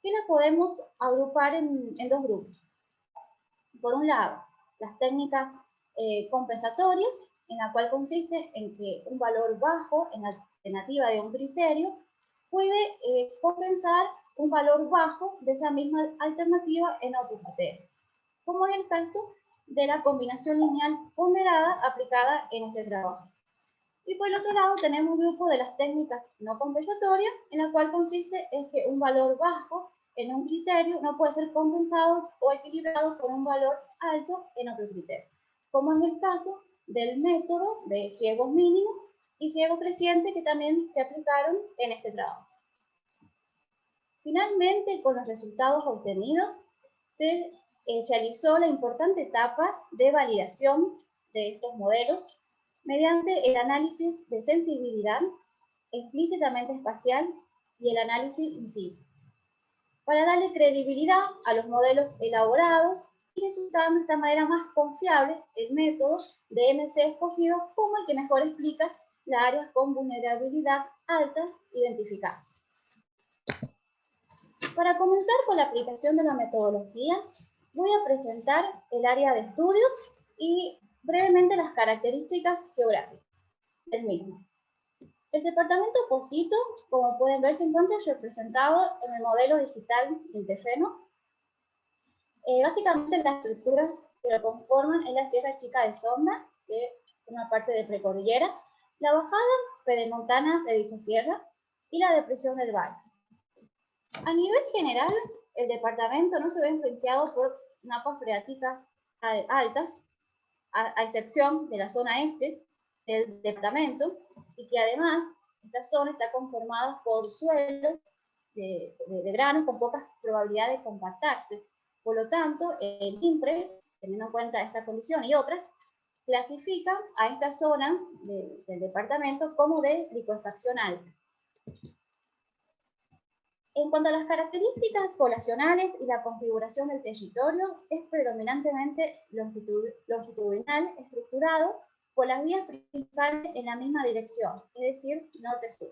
que las podemos agrupar en dos grupos. Por un lado, las técnicas compensatorias, en la cual consiste en que un valor bajo en la alternativa de un criterio puede compensar un valor bajo de esa misma alternativa en otro criterio, como en el caso de la combinación lineal ponderada aplicada en este trabajo. Y por el otro lado tenemos un grupo de las técnicas no compensatorias, en la cual consiste en que un valor bajo en un criterio no puede ser compensado o equilibrado con un valor alto en otro criterio, como es el caso del método de riesgos mínimos y riesgo creciente que también se aplicaron en este trabajo. Finalmente, con los resultados obtenidos, se realizó la importante etapa de validación de estos modelos mediante el análisis de sensibilidad explícitamente espacial y el análisis in situ, para darle credibilidad a los modelos elaborados y resultar de esta manera más confiable el método de MC escogido como el que mejor explica las áreas con vulnerabilidad altas identificadas. Para comenzar con la aplicación de la metodología, voy a presentar el área de estudios y brevemente las características geográficas del mismo. El departamento Pocito, como pueden ver, se encuentra representado en el modelo digital del terreno. Básicamente las estructuras que lo conforman es la Sierra Chica de Sonda, que es una parte de precordillera, la bajada pedemontana de dicha sierra y la depresión del valle. A nivel general, el departamento no se ve influenciado por napas freáticas altas, a excepción de la zona este del departamento, y que además esta zona está conformada por suelos de granos con pocas probabilidades de compactarse. Por lo tanto, el INPRES, teniendo en cuenta esta condición y otras, clasifica a esta zona del departamento como de licuefacción alta. En cuanto a las características poblacionales y la configuración del territorio, es predominantemente longitudinal, estructurado por las vías principales en la misma dirección, es decir, norte-sur.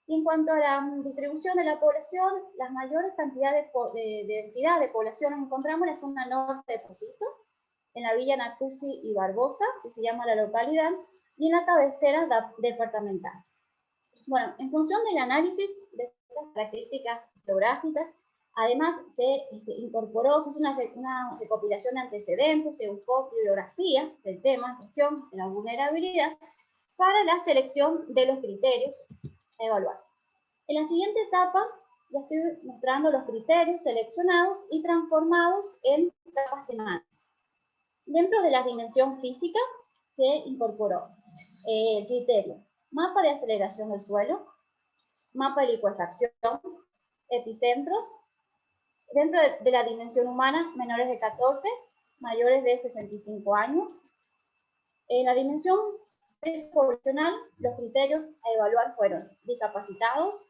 Y en cuanto a la distribución de la población, las mayores cantidades de densidad de población las encontramos en la zona norte de Pocito, en la villa Nacusi y Barbosa, así se llama la localidad, y en la cabecera departamental. Bueno, en función del análisis de estas características geográficas, además se incorporó, se hizo una recopilación de antecedentes, se buscó bibliografía del tema en cuestión, de la vulnerabilidad, para la selección de los criterios a evaluar. En la siguiente etapa, ya estoy mostrando los criterios seleccionados y transformados en capas temáticas. Dentro de la dimensión física, se incorporó el criterio mapa de aceleración del suelo, mapa de licuefacción, epicentros, Dentro de la dimensión humana, menores de 14, mayores de 65 años. En la dimensión poblacional, los criterios a evaluar fueron discapacitados,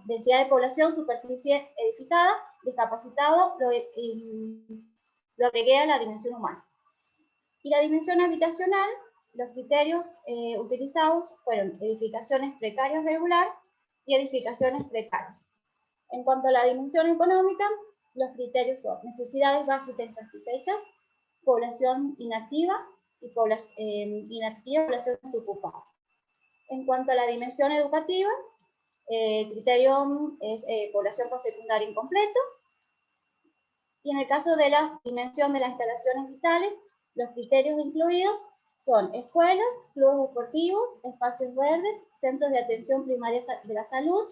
densidad de población, superficie edificada, discapacitado, lo agregué a la dimensión humana. Y la dimensión habitacional, los criterios utilizados fueron edificaciones precarias regular y edificaciones precarias. En cuanto a la dimensión económica, los criterios son necesidades básicas insatisfechas, población inactiva y población desocupada. En cuanto a la dimensión educativa, el criterio es población postsecundaria incompleto. Y en el caso de la dimensión de las instalaciones vitales, los criterios incluidos son escuelas, clubes deportivos, espacios verdes, centros de atención primaria de la salud,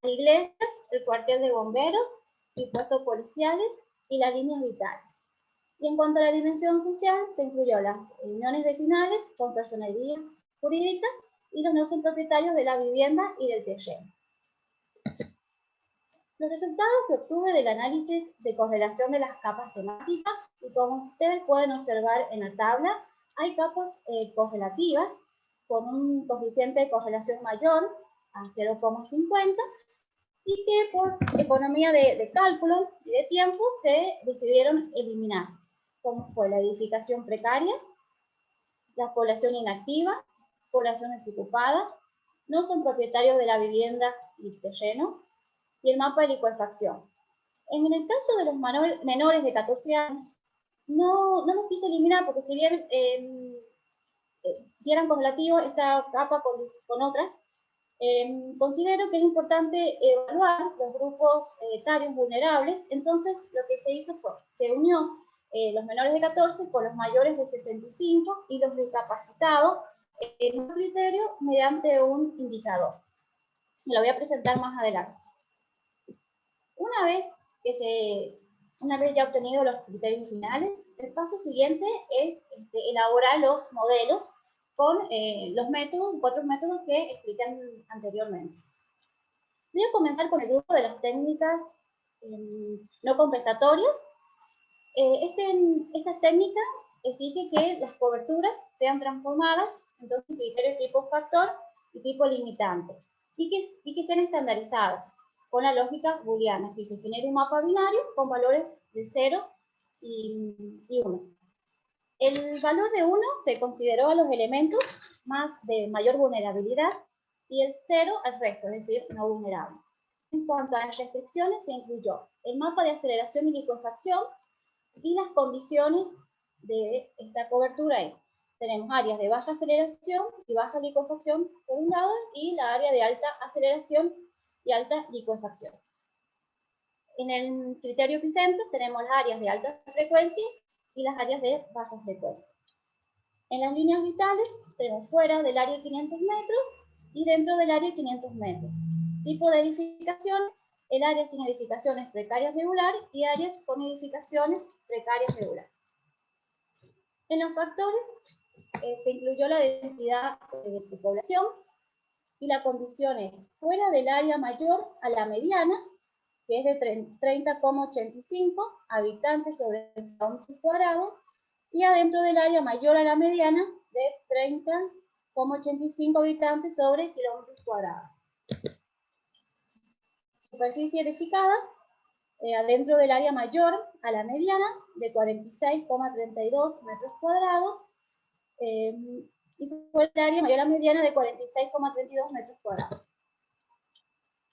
iglesias, el cuartel de bomberos, y puestos policiales y las líneas vitales. Y en cuanto a la dimensión social, se incluyó las uniones vecinales con personalidad jurídica y los no son propietarios de la vivienda y del terreno. Los resultados que obtuve del análisis de correlación de las capas temáticas, y como ustedes pueden observar en la tabla, hay capas correlativas con un coeficiente de correlación mayor a 0,50 y que por economía de cálculo y de tiempo se decidieron eliminar, como fue la edificación precaria, la población inactiva, población desocupada, no son propietarios de la vivienda y terreno, y el mapa de licuefacción. En el caso de los menores de 14 años, no los quise eliminar porque si bien si eran correlativos esta capa con otras, considero que es importante evaluar los grupos etarios vulnerables. Entonces lo que se hizo fue, se unió los menores de 14 con los mayores de 65 y los discapacitados en un criterio mediante un indicador. Lo voy a presentar más adelante. Una vez ya obtenidos los criterios finales, el paso siguiente es elaborar los modelos con los métodos, 4 métodos que expliqué anteriormente. Voy a comenzar con el grupo de las técnicas no compensatorias. Esta técnica exige que las coberturas sean transformadas, entonces criterios tipo factor y tipo limitante, y que sean estandarizadas con la lógica booleana, si se genera un mapa binario con valores de 0 y 1. El valor de 1 se consideró a los elementos de mayor vulnerabilidad y el 0 al resto, es decir, no vulnerable. En cuanto a las restricciones, se incluyó el mapa de aceleración y licuefacción y las condiciones de esta cobertura es, tenemos áreas de baja aceleración y baja licuefacción por un lado y la área de alta aceleración y alta licuefacción. En el criterio epicentro tenemos las áreas de alta frecuencia y las áreas de baja frecuencia. En las líneas vitales tenemos fuera del área de 500 metros y dentro del área de 500 metros. Tipo de edificaciones, el área sin edificaciones precarias regulares y áreas con edificaciones precarias regulares. En los factores se incluyó la densidad de población y la condición es fuera del área mayor a la mediana, que es de 30,85 habitantes sobre el kilómetro cuadrado, y adentro del área mayor a la mediana de 30,85 habitantes sobre kilómetros cuadrados. Superficie edificada, adentro del área mayor a la mediana de 46,32 metros cuadrados, y fue el área mayor a la mediana de 46,32 metros cuadrados.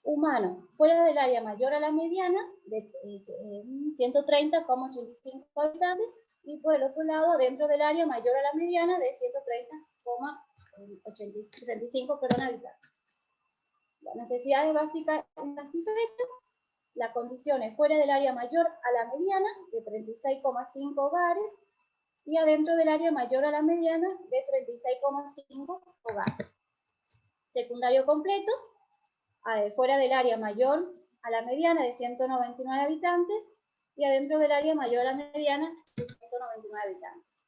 Humano, fuera del área mayor a la mediana de 130,85 habitantes, y por el otro lado, dentro del área mayor a la mediana de 130,65 habitantes. Las necesidades básicas insatisfechas, la condición es fuera del área mayor a la mediana de 36,5 hogares, y adentro del área mayor a la mediana de 36,5 hogares. Secundario completo, fuera del área mayor a la mediana de 199 habitantes y adentro del área mayor a la mediana de 199 habitantes.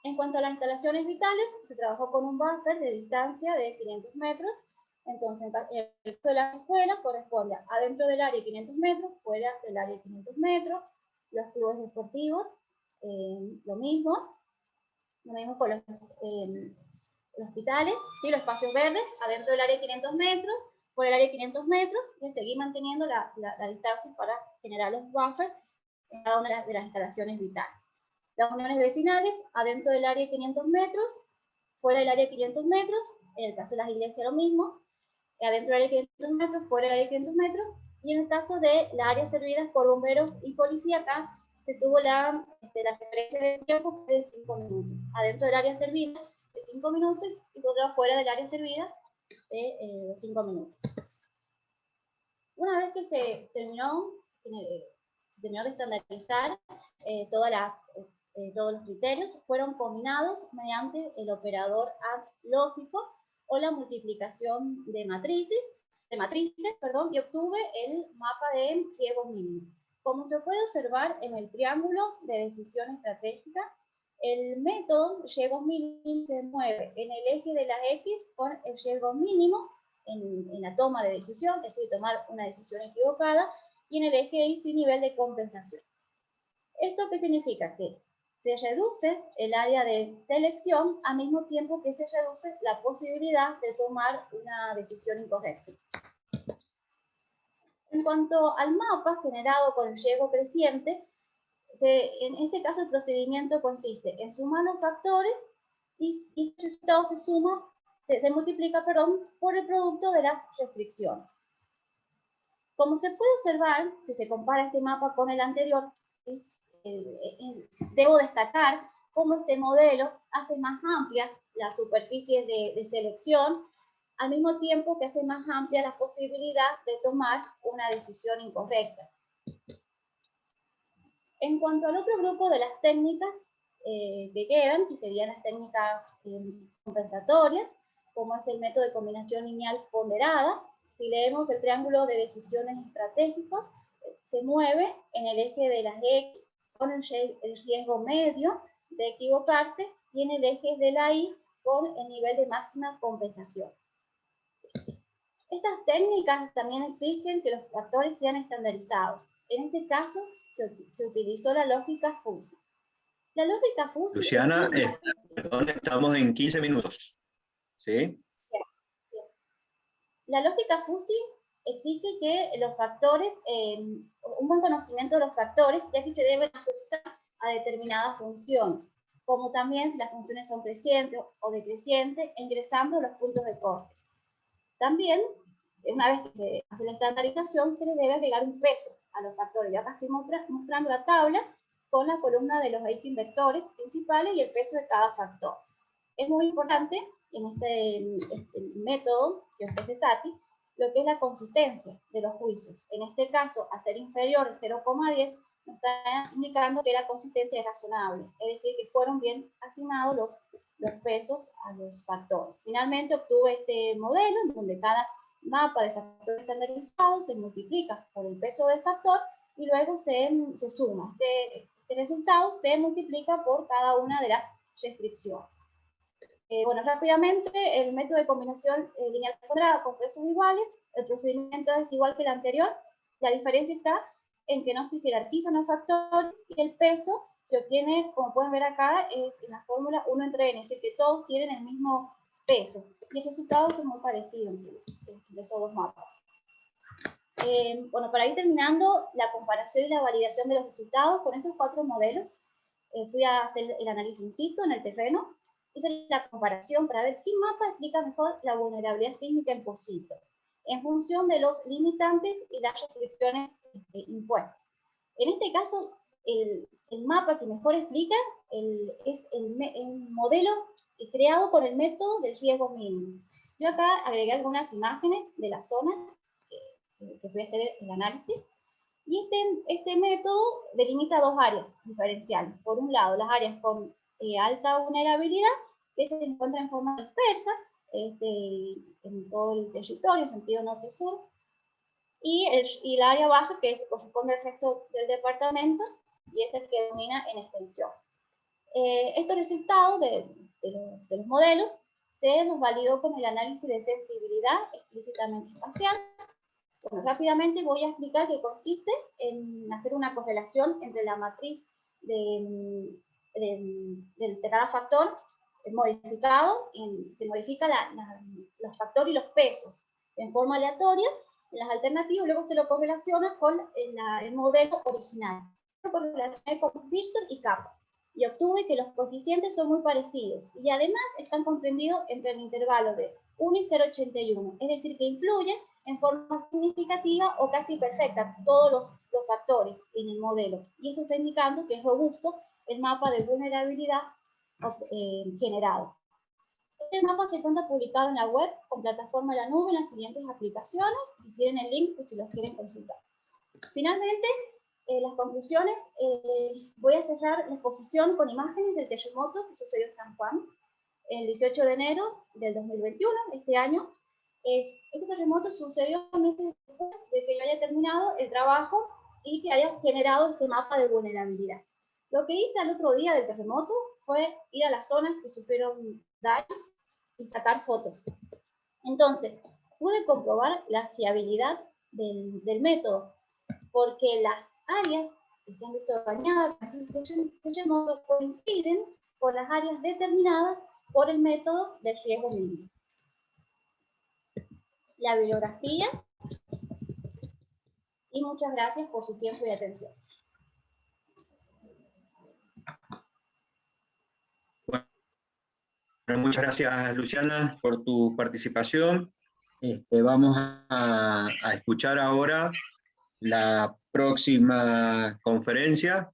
En cuanto a las instalaciones vitales, se trabajó con un buffer de distancia de 500 metros Entonces, en el caso de la escuela corresponde a adentro del área 500 metros, fuera del área 500 metros, los clubes deportivos, lo mismo con los hospitales, ¿sí? Los espacios verdes, adentro del área 500 metros, por el área 500 metros, y seguir manteniendo la distancia para generar los buffers en cada una de las instalaciones vitales. Las uniones vecinales, adentro del área 500 metros, fuera del área 500 metros, en el caso de las iglesias lo mismo, adentro del área 500 metros, fuera del área 500 metros, y en el caso de las áreas servidas por bomberos y policía, acá se tuvo la referencia de tiempo de 5 minutos. Adentro del área servida de 5 minutos y por otro lado fuera del área servida de 5 minutos. Una vez que se terminó de estandarizar todos los criterios, fueron combinados mediante el operador AND lógico o la multiplicación de matrices, y obtuve el mapa de riesgos mínimos. Como se puede observar en el triángulo de decisión estratégica, el método riesgos mínimos se mueve en el eje de las X con el riesgo mínimo en la toma de decisión, es decir, tomar una decisión equivocada, y en el eje Y sin nivel de compensación. ¿Esto qué significa? Que se reduce el área de selección al mismo tiempo que se reduce la posibilidad de tomar una decisión incorrecta. En cuanto al mapa generado con el riesgo creciente, en este caso el procedimiento consiste en sumar los factores y el resultado se multiplica por el producto de las restricciones. Como se puede observar, si se compara este mapa con el anterior, debo destacar cómo este modelo hace más amplias las superficies de selección, al mismo tiempo que hace más amplia la posibilidad de tomar una decisión incorrecta. En cuanto al otro grupo de las técnicas que quedan, que serían las técnicas compensatorias, como es el método de combinación lineal ponderada, si leemos el triángulo de decisiones estratégicas, se mueve en el eje de las X con el riesgo medio de equivocarse y en el eje de la Y con el nivel de máxima compensación. Estas técnicas también exigen que los factores sean estandarizados. En este caso, se utilizó la lógica Fuzzy. La lógica Fuzzy... Luciana, perdón, estamos en 15 minutos. ¿Sí? La lógica Fuzzy exige que los factores, un buen conocimiento de los factores, ya que se deben ajustar a determinadas funciones, como también si las funciones son crecientes o decrecientes, ingresando los puntos de cortes. También, una vez que se hace la estandarización, se le debe agregar un peso a los factores. Yo acá estoy mostrando la tabla con la columna de los eigenvectores principales y el peso de cada factor. Es muy importante en este método que ofrece Saty, lo que es la consistencia de los juicios. En este caso, al ser inferior a 0,10, nos está indicando que la consistencia es razonable, es decir, que fueron bien asignados los pesos a los factores. Finalmente obtuve este modelo en donde cada mapa de factores estandarizados se multiplica por el peso del factor y luego se suma. Este resultado se multiplica por cada una de las restricciones. Bueno, rápidamente, el método de combinación lineal cuadrada con pesos iguales, el procedimiento es igual que el anterior, la diferencia está en que no se jerarquizan los factores y el peso se obtiene, como pueden ver acá, es en la fórmula 1 entre n, es decir, que todos tienen el mismo peso, y el resultado es muy parecido entre esos dos mapas. Bueno, para ir terminando la comparación y la validación de los resultados con estos 4 modelos, fui a hacer el análisis in situ en el terreno, hice la comparación para ver qué mapa explica mejor la vulnerabilidad sísmica en Pocito, en función de los limitantes y las restricciones impuestas. En este caso, el mapa que mejor explica es el modelo creado con el método del riesgo mínimo. Yo acá agregué algunas imágenes de las zonas que fui a hacer el análisis, y este método delimita 2 áreas diferenciales. Por un lado, las áreas con alta vulnerabilidad, que se encuentran en forma dispersa en todo el territorio, en sentido norte-sur, y el área baja, que corresponde al resto del departamento, y es el que domina en extensión. Estos resultados de los modelos se nos validó con el análisis de sensibilidad explícitamente espacial. Bueno, rápidamente voy a explicar que consiste en hacer una correlación entre la matriz de cada factor modificado, se modifica los factores y los pesos en forma aleatoria, en las alternativas, luego se lo correlaciona con el modelo original. Lo correlacioné con Pearson y Kappa, y obtuve que los coeficientes son muy parecidos, y además están comprendidos entre el intervalo de 1 y 0,81, es decir, que influyen en forma significativa o casi perfecta todos los factores en el modelo, y eso está indicando que es robusto el mapa de vulnerabilidad generado. Este mapa se encuentra publicado en la web con plataforma de la nube en las siguientes aplicaciones, y tienen el link pues, si los quieren consultar. Finalmente, las conclusiones, voy a cerrar la exposición con imágenes del terremoto que sucedió en San Juan el 18 de enero del 2021, este año. Este terremoto sucedió meses después de que yo haya terminado el trabajo y que haya generado este mapa de vulnerabilidad. Lo que hice al otro día del terremoto fue ir a las zonas que sufrieron daños y sacar fotos. Entonces, pude comprobar la fiabilidad del método, porque las áreas que se han visto dañadas con este terremoto coinciden con las áreas determinadas por el método del riesgo mínimo. La bibliografía, y muchas gracias por su tiempo y atención. Bueno, muchas gracias, Luciana, por tu participación. Vamos a escuchar ahora la próxima conferencia,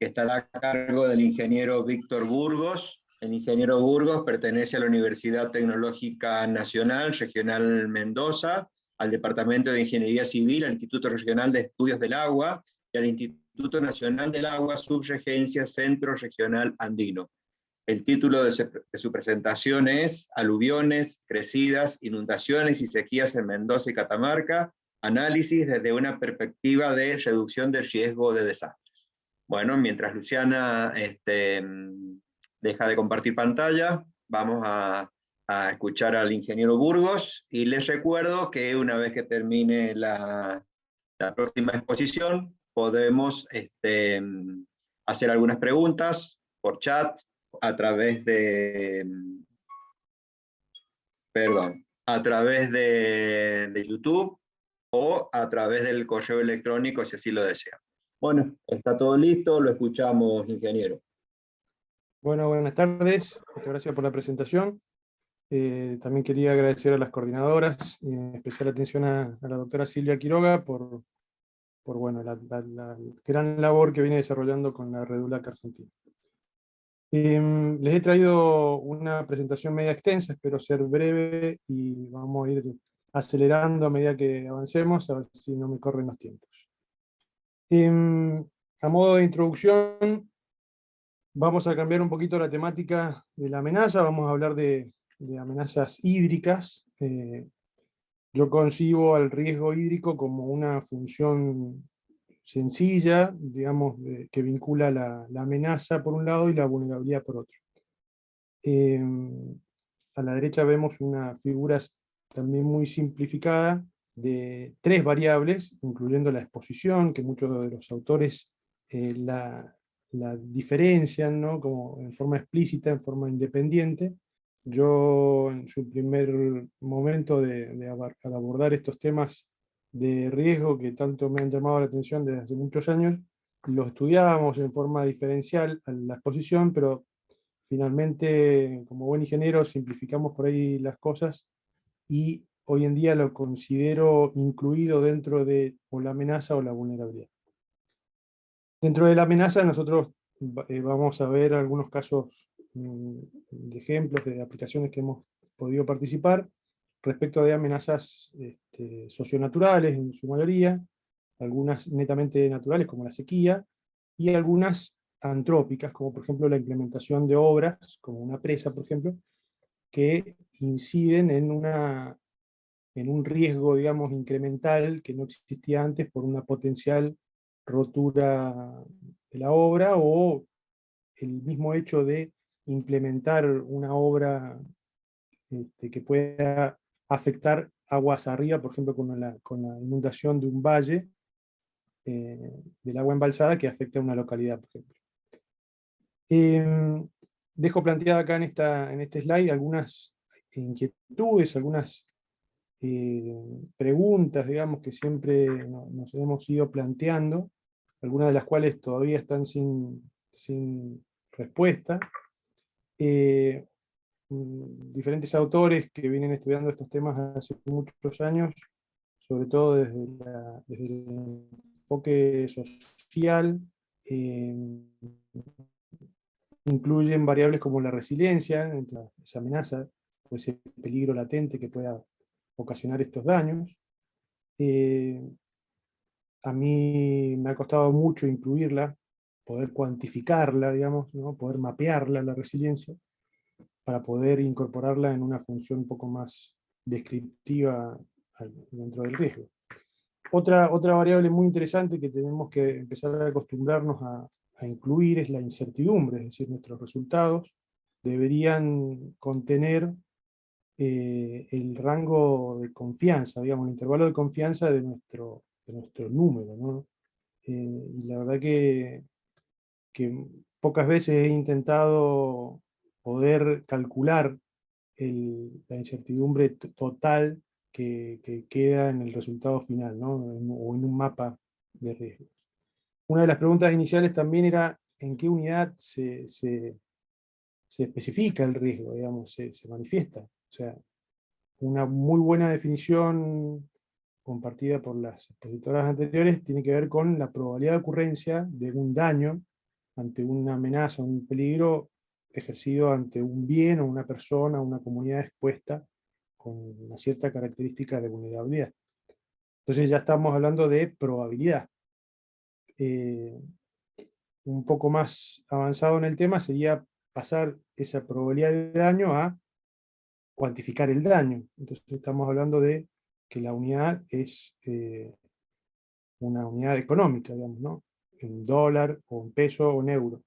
que estará a cargo del ingeniero Víctor Burgos. El ingeniero Burgos pertenece a la Universidad Tecnológica Nacional Regional Mendoza, al Departamento de Ingeniería Civil, al Instituto Regional de Estudios del Agua y al Instituto Nacional del Agua, Subregencia Centro Regional Andino. El título de su presentación es Aluviones, crecidas, inundaciones y sequías en Mendoza y Catamarca, análisis desde una perspectiva de reducción del riesgo de desastres. Bueno, mientras Luciana deja de compartir pantalla, vamos a escuchar al ingeniero Burgos, y les recuerdo que una vez que termine la próxima exposición, podemos hacer algunas preguntas por chat, a través de YouTube o a través del correo electrónico, si así lo desean. Bueno, está todo listo, lo escuchamos, ingeniero. Bueno, buenas tardes, muchas gracias por la presentación. También quería agradecer a las coordinadoras, y en especial atención a la doctora Silvia Quiroga por bueno, la gran labor que viene desarrollando con la Redulac Argentina. Les he traído una presentación media extensa, espero ser breve y vamos a ir acelerando a medida que avancemos, a ver si no me corren los tiempos. A modo de introducción, vamos a cambiar un poquito la temática de la amenaza, vamos a hablar de amenazas hídricas. Yo concibo al riesgo hídrico como una función sencilla, digamos, que vincula la amenaza por un lado y la vulnerabilidad por otro. A la derecha vemos una figura también muy simplificada de 3 variables, incluyendo la exposición, que muchos de los autores la diferencian, ¿no? Como en forma explícita, en forma independiente. Yo, en su primer momento de abordar estos temas de riesgo que tanto me han llamado la atención desde hace muchos años, lo estudiábamos en forma diferencial a la exposición, pero finalmente, como buen ingeniero, simplificamos por ahí las cosas, y hoy en día lo considero incluido dentro de o la amenaza o la vulnerabilidad. Dentro de la amenaza nosotros vamos a ver algunos casos de ejemplos de aplicaciones que hemos podido participar respecto de amenazas socionaturales en su mayoría, algunas netamente naturales como la sequía, y algunas antrópicas, como por ejemplo la implementación de obras, como una presa por ejemplo, que inciden en un riesgo, digamos, incremental que no existía antes por una potencial rotura de la obra, o el mismo hecho de implementar una obra que pueda afectar aguas arriba, por ejemplo, con la inundación de un valle, del agua embalsada que afecta a una localidad, por ejemplo. Dejo planteada acá en este slide algunas inquietudes, algunas preguntas, digamos, que siempre nos hemos ido planteando, algunas de las cuales todavía están sin respuesta. Diferentes autores que vienen estudiando estos temas hace muchos años, sobre todo desde el enfoque social, incluyen variables como la resiliencia, esa amenaza, o ese peligro latente que pueda ocasionar estos daños. A mí me ha costado mucho incluirla, poder cuantificarla, digamos, ¿no? Poder mapearla, la resiliencia, para poder incorporarla en una función un poco más descriptiva dentro del riesgo. Otra variable muy interesante que tenemos que empezar a acostumbrarnos a incluir es la incertidumbre, es decir, nuestros resultados deberían contener el rango de confianza, digamos, el intervalo de confianza de nuestro número, ¿no? Y la verdad que pocas veces he intentado poder calcular la incertidumbre total que queda en el resultado final, ¿no? O en un mapa de riesgos. Una de las preguntas iniciales también era en qué unidad se especifica el riesgo, digamos, se manifiesta. O sea, una muy buena definición compartida por las expositoras anteriores tiene que ver con la probabilidad de ocurrencia de un daño ante una amenaza, un peligro ejercido ante un bien o una persona, una comunidad expuesta con una cierta característica de vulnerabilidad. Entonces ya estamos hablando de probabilidad. Un poco más avanzado en el tema sería pasar esa probabilidad de daño a cuantificar el daño. Entonces estamos hablando de que la unidad es una unidad económica, digamos, ¿no? En dólar, o en peso, o en euro.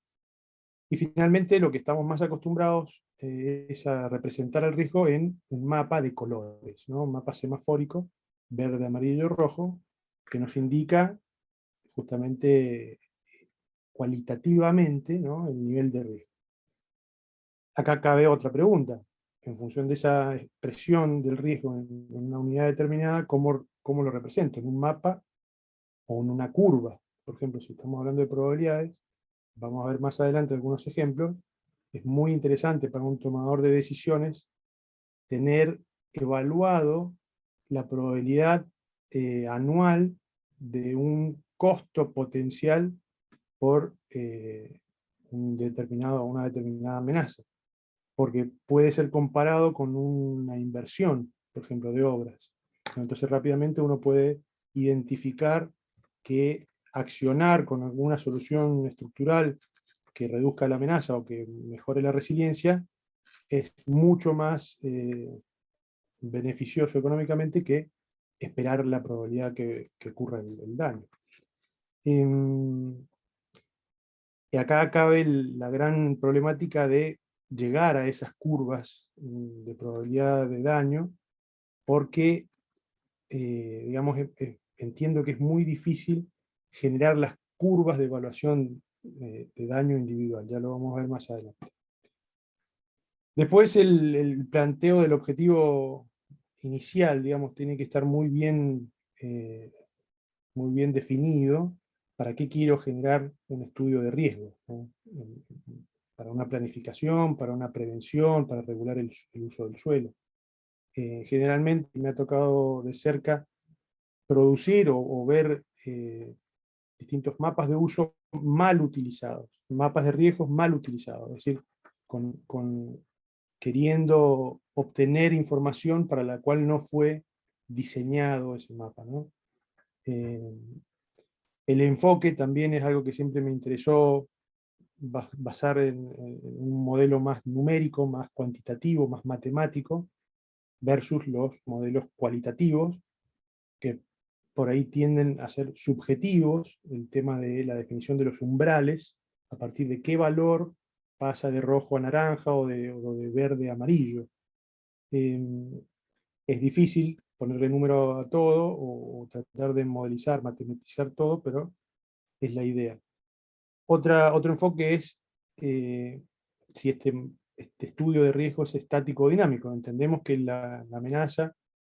Y finalmente lo que estamos más acostumbrados es a representar el riesgo en un mapa de colores, ¿no? Un mapa semafórico, verde, amarillo, rojo, que nos indica justamente cualitativamente, ¿no? El nivel de riesgo. Acá cabe otra pregunta. En función de esa expresión del riesgo en una unidad determinada, ¿cómo lo represento? ¿En un mapa o en una curva? Por ejemplo, si estamos hablando de probabilidades, vamos a ver más adelante algunos ejemplos. Es muy interesante para un tomador de decisiones tener evaluado la probabilidad anual de un costo potencial por una determinada amenaza, porque puede ser comparado con una inversión, por ejemplo, de obras. Entonces rápidamente uno puede identificar que accionar con alguna solución estructural que reduzca la amenaza o que mejore la resiliencia es mucho más beneficioso económicamente que esperar la probabilidad que ocurra el daño. Y acá cabe la gran problemática de llegar a esas curvas de probabilidad de daño, porque digamos, entiendo que es muy difícil generar las curvas de evaluación de daño individual, ya lo vamos a ver más adelante. Después el planteo del objetivo inicial, digamos, tiene que estar muy bien definido. ¿Para qué quiero generar un estudio de riesgo? ¿No? Para una planificación, para una prevención, para regular el uso del suelo. Generalmente me ha tocado de cerca producir o ver distintos mapas de uso mal utilizados, mapas de riesgos mal utilizados, es decir, queriendo obtener información para la cual no fue diseñado ese mapa, ¿no? El enfoque también es algo que siempre me interesó basar en un modelo más numérico, más cuantitativo, más matemático, versus los modelos cualitativos, que por ahí tienden a ser subjetivos, el tema de la definición de los umbrales, a partir de qué valor pasa de rojo a naranja o de verde a amarillo. Es difícil ponerle número a todo o tratar de modelizar, matematizar todo, pero es la idea. Otro enfoque es si este estudio de riesgo es estático o dinámico. Entendemos que la amenaza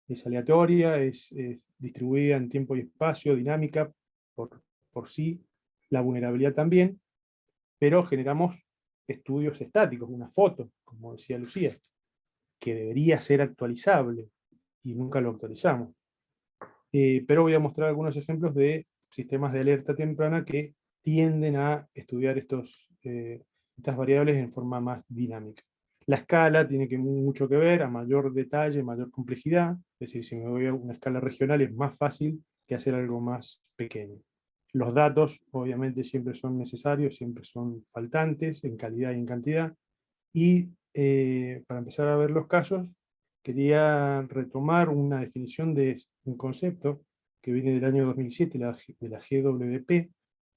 es aleatoria, es distribuida en tiempo y espacio, dinámica por sí, la vulnerabilidad también, pero generamos estudios estáticos, una foto, como decía Lucía, que debería ser actualizable, y nunca lo actualizamos. Pero voy a mostrar algunos ejemplos de sistemas de alerta temprana que tienden a estudiar estas variables en forma más dinámica. La escala tiene mucho que ver, a mayor detalle, mayor complejidad, es decir, si me voy a una escala regional es más fácil que hacer algo más pequeño. Los datos, obviamente, siempre son necesarios, siempre son faltantes, en calidad y en cantidad, y para empezar a ver los casos, quería retomar una definición de un concepto que viene del año 2007, de la GWP,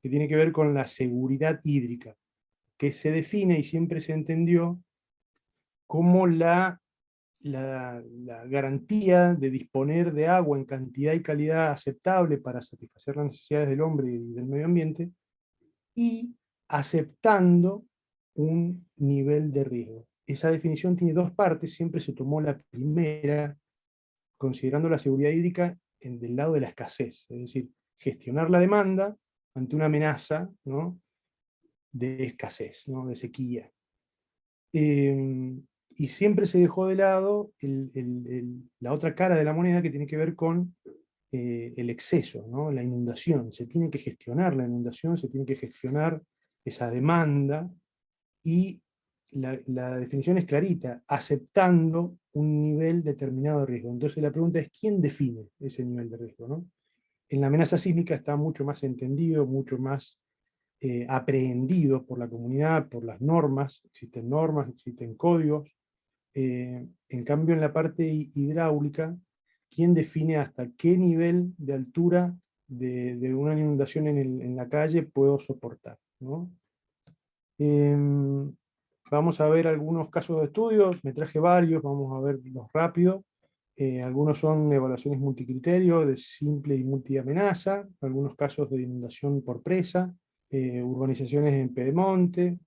que tiene que ver con la seguridad hídrica, que se define y siempre se entendió como la garantía de disponer de agua en cantidad y calidad aceptable para satisfacer las necesidades del hombre y del medio ambiente, y aceptando un nivel de riesgo. Esa definición tiene dos partes, siempre se tomó la primera, considerando la seguridad hídrica del lado de la escasez, es decir, gestionar la demanda ante una amenaza, ¿no?, de escasez, ¿no?, de sequía. Y siempre se dejó de lado la otra cara de la moneda, que tiene que ver con el exceso, ¿no?, la inundación. Se tiene que gestionar la inundación, se tiene que gestionar esa demanda, y la definición es clarita, aceptando un nivel determinado de riesgo. Entonces la pregunta es, ¿quién define ese nivel de riesgo, ¿no? En la amenaza sísmica está mucho más entendido, mucho más aprehendido por la comunidad, por las normas, existen códigos. En cambio, en la parte hidráulica, ¿quién define hasta qué nivel de altura de una inundación en la calle puedo soportar, ¿no? Vamos a ver algunos casos de estudio, me traje varios, vamos a verlos rápido. Algunos son evaluaciones multicriterio, de simple y multiamenaza, algunos casos de inundación por presa, urbanizaciones en pedemonte,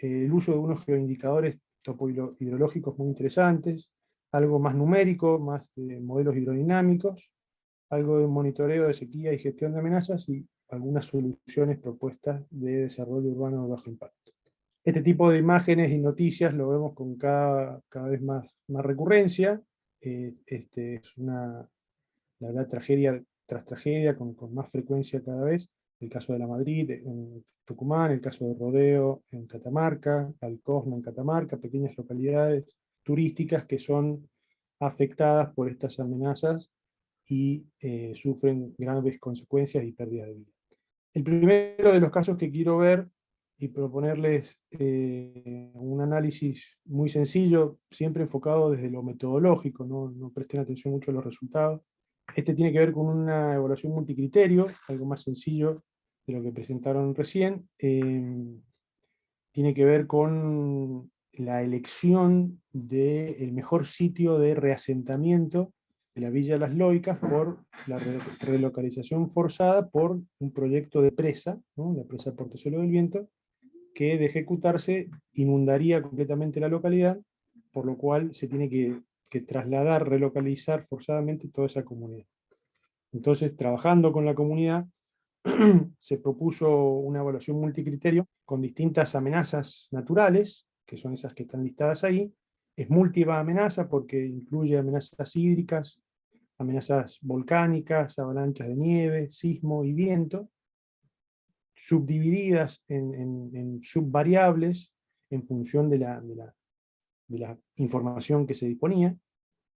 el uso de unos geoindicadores topohidrológicos muy interesantes, algo más numérico, más de modelos hidrodinámicos, algo de monitoreo de sequía y gestión de amenazas, y algunas soluciones propuestas de desarrollo urbano de bajo impacto. Este tipo de imágenes y noticias lo vemos con cada vez más recurrencia. Es la verdad, tragedia tras tragedia, con más frecuencia cada vez. El caso de La Madrid en Tucumán, el caso de Rodeo en Catamarca, Alcosna en Catamarca, pequeñas localidades turísticas que son afectadas por estas amenazas y sufren graves consecuencias y pérdidas de vida. El primero de los casos que quiero ver y proponerles un análisis muy sencillo, siempre enfocado desde lo metodológico, no presten atención mucho a los resultados. Este tiene que ver con una evaluación multicriterio, algo más sencillo de lo que presentaron recién. Tiene que ver con la elección del mejor sitio de reasentamiento de la Villa Las Loicas por la relocalización forzada por un proyecto de presa, ¿no?, la presa Portezuelo del Viento, que de ejecutarse inundaría completamente la localidad, por lo cual se tiene que trasladar, relocalizar forzadamente toda esa comunidad. Entonces, trabajando con la comunidad, se propuso una evaluación multicriterio con distintas amenazas naturales, que son esas que están listadas ahí. Es multiamenaza porque incluye amenazas hídricas, amenazas volcánicas, avalanchas de nieve, sismo y viento, subdivididas en subvariables en función de la información que se disponía.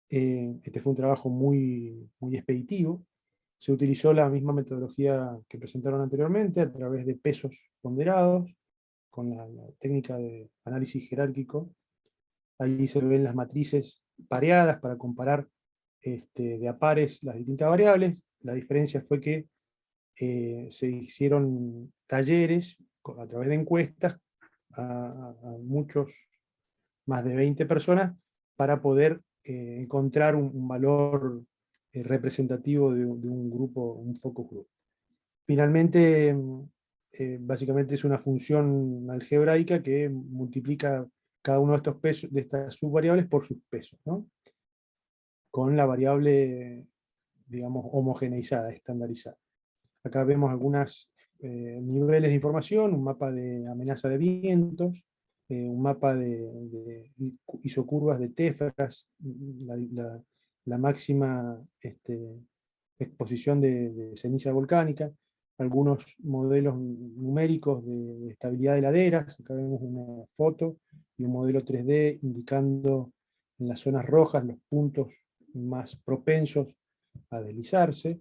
Este fue un trabajo muy expeditivo. Se utilizó la misma metodología que presentaron anteriormente, a través de pesos ponderados, con la técnica de análisis jerárquico. Ahí se ven las matrices pareadas para comparar de a pares las distintas variables. La diferencia fue que se hicieron talleres a través de encuestas a muchos, más de 20 personas, para poder encontrar un valor representativo de un grupo, un focus group. Finalmente, básicamente es una función algebraica que multiplica cada uno de estos pesos, de estas subvariables por sus pesos, ¿no? Con la variable, digamos, homogeneizada, estandarizada. Acá vemos algunos niveles de información, un mapa de amenaza de vientos, un mapa de isocurvas de téfras, la máxima exposición de ceniza volcánica, algunos modelos numéricos de estabilidad de laderas. Acá vemos una foto y un modelo 3D indicando en las zonas rojas los puntos más propensos a deslizarse.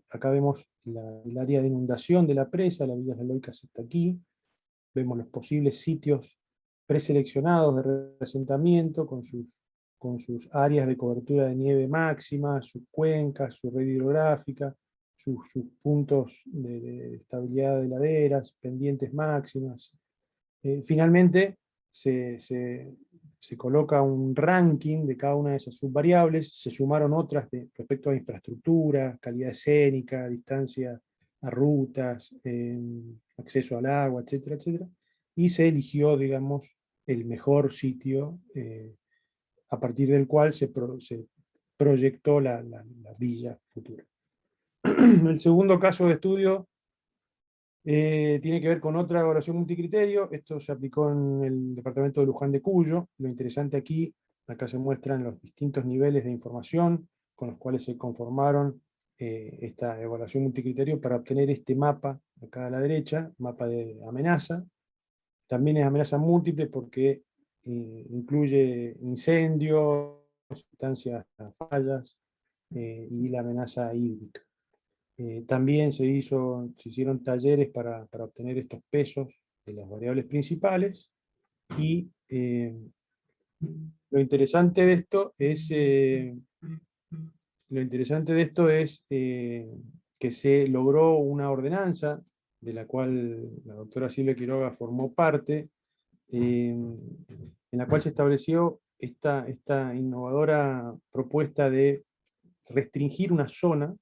Acá vemos el área de inundación de la presa, la Villas Eloicas está aquí. Vemos los posibles sitios preseleccionados de reasentamiento con sus áreas de cobertura de nieve máxima, sus cuencas, su red hidrográfica, sus puntos de estabilidad de laderas, pendientes máximas. Finalmente, se coloca un ranking de cada una de esas subvariables, se sumaron otras respecto a infraestructura, calidad escénica, distancia a rutas, acceso al agua, etcétera, etcétera, y se eligió, digamos, el mejor sitio a partir del cual se proyectó la villa futura. El segundo caso de estudio tiene que ver con otra evaluación multicriterio. Esto se aplicó en el departamento de Luján de Cuyo. Lo interesante aquí, acá se muestran los distintos niveles de información con los cuales se conformaron esta evaluación multicriterio para obtener este mapa, acá a la derecha, mapa de amenaza. También es amenaza múltiple porque incluye incendios, instancias fallas y la amenaza hídrica. También se hicieron talleres para obtener estos pesos de las variables principales, y lo interesante de esto es que se logró una ordenanza de la cual la doctora Silvia Quiroga formó parte, en la cual se estableció esta innovadora propuesta de restringir una zona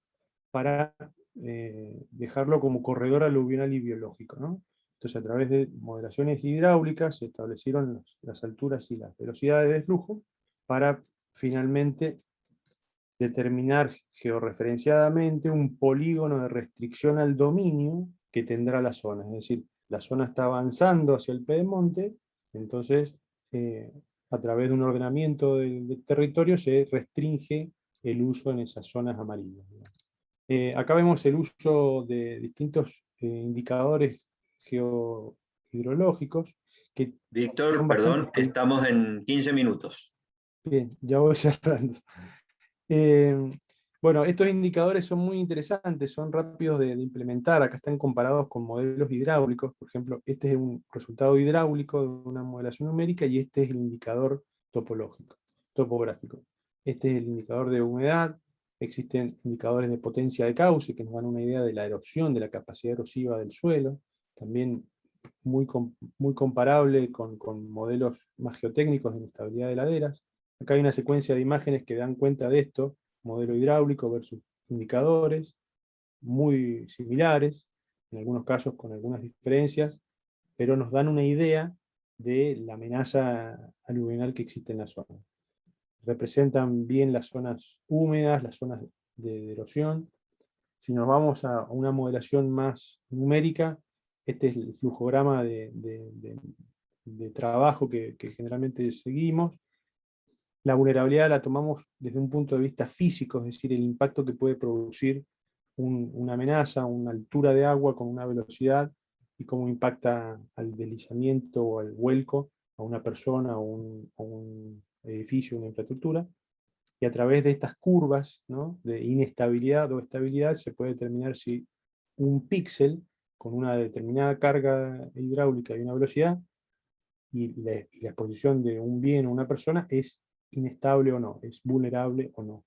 para dejarlo como corredor aluvional y biológico, ¿no? Entonces, a través de modelaciones hidráulicas se establecieron las alturas y las velocidades de flujo para finalmente determinar georreferenciadamente un polígono de restricción al dominio que tendrá la zona. Es decir, la zona está avanzando hacia el pedemonte, entonces a través de un ordenamiento del territorio se restringe el uso en esas zonas amarillas. Acá vemos el uso de distintos indicadores geohidrológicos. Víctor, perdón, estamos en 15 minutos. Bien, ya voy cerrando. Bueno, estos indicadores son muy interesantes, son rápidos de implementar. Acá están comparados con modelos hidráulicos. Por ejemplo, este es un resultado hidráulico de una modelación numérica y este es el indicador topográfico. Este es el indicador de humedad. Existen indicadores de potencia de cauce que nos dan una idea de la erosión, de la capacidad erosiva del suelo. También muy comparable con modelos más geotécnicos de inestabilidad de laderas. Acá hay una secuencia de imágenes que dan cuenta de esto, modelo hidráulico versus indicadores, muy similares, en algunos casos con algunas diferencias, pero nos dan una idea de la amenaza aluvional que existe en la zona. Representan bien las zonas húmedas, las zonas de erosión. Si nos vamos a una modelación más numérica, este es el flujograma de trabajo que generalmente seguimos. La vulnerabilidad la tomamos desde un punto de vista físico, es decir, el impacto que puede producir una amenaza, una altura de agua con una velocidad, y cómo impacta al deslizamiento o al vuelco a una persona o un edificio, una infraestructura. Y a través de estas curvas, ¿no?, de inestabilidad o estabilidad, se puede determinar si un píxel con una determinada carga hidráulica y una velocidad, y la exposición de un bien o una persona es inestable o no, es vulnerable o no.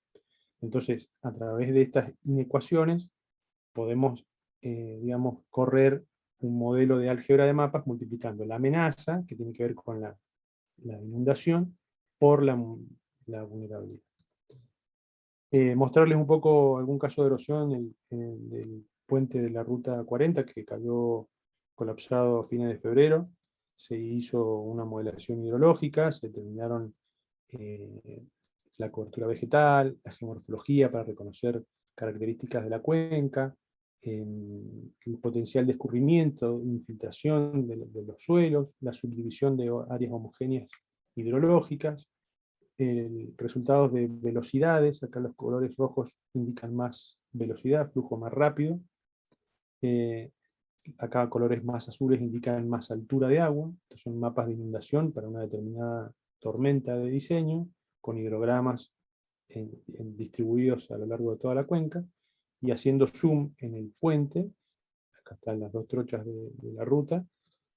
Entonces, a través de estas inecuaciones podemos, digamos, correr un modelo de álgebra de mapas multiplicando la amenaza, que tiene que ver con la inundación por la vulnerabilidad. Mostrarles un poco algún caso de erosión del puente de la Ruta 40 que cayó colapsado a fines de febrero. Se hizo una modelación hidrológica, se determinaron la cobertura vegetal, la geomorfología para reconocer características de la cuenca, el potencial de escurrimiento, infiltración de los suelos, la subdivisión de áreas homogéneas hidrológicas, resultados de velocidades. Acá los colores rojos indican más velocidad, flujo más rápido. Acá colores más azules indican más altura de agua. Estos son mapas de inundación para una determinada tormenta de diseño, con hidrogramas distribuidos a lo largo de toda la cuenca, y haciendo zoom en el puente, acá están las dos trochas de la ruta,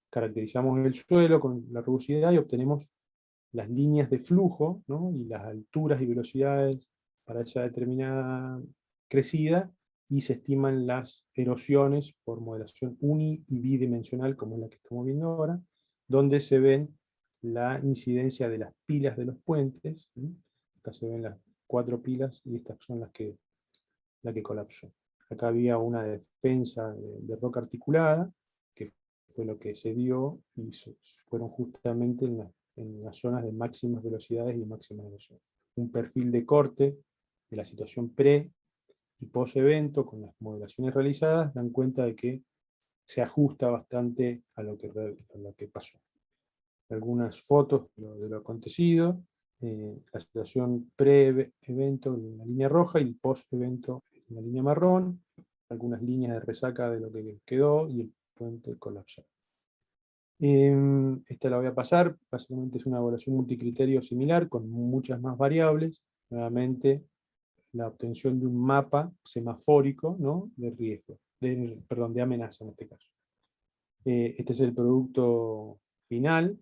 caracterizamos el suelo con la rugosidad y obtenemos las líneas de flujo, ¿no? Y las alturas y velocidades para esa determinada crecida, y se estiman las erosiones por modelación uni y bidimensional, como es la que estamos viendo ahora, donde se ven la incidencia de las pilas de los puentes. Acá se ven las 4 pilas y estas son las que colapsó. Acá había una defensa de roca articulada, que fue lo que se dio, y fueron justamente en las zonas de máximas velocidades y máximas erosiones. Un perfil de corte de la situación pre y post evento con las modelaciones realizadas dan cuenta de que se ajusta bastante a lo que pasó. Algunas fotos de lo acontecido, la situación pre-evento en la línea roja y el post-evento en la línea marrón, algunas líneas de resaca de lo que quedó y el puente colapsado. Esta la voy a pasar, básicamente es una evaluación multicriterio similar con muchas más variables, nuevamente la obtención de un mapa semafórico, ¿no? De riesgo, de amenaza en este caso. Este es el producto final,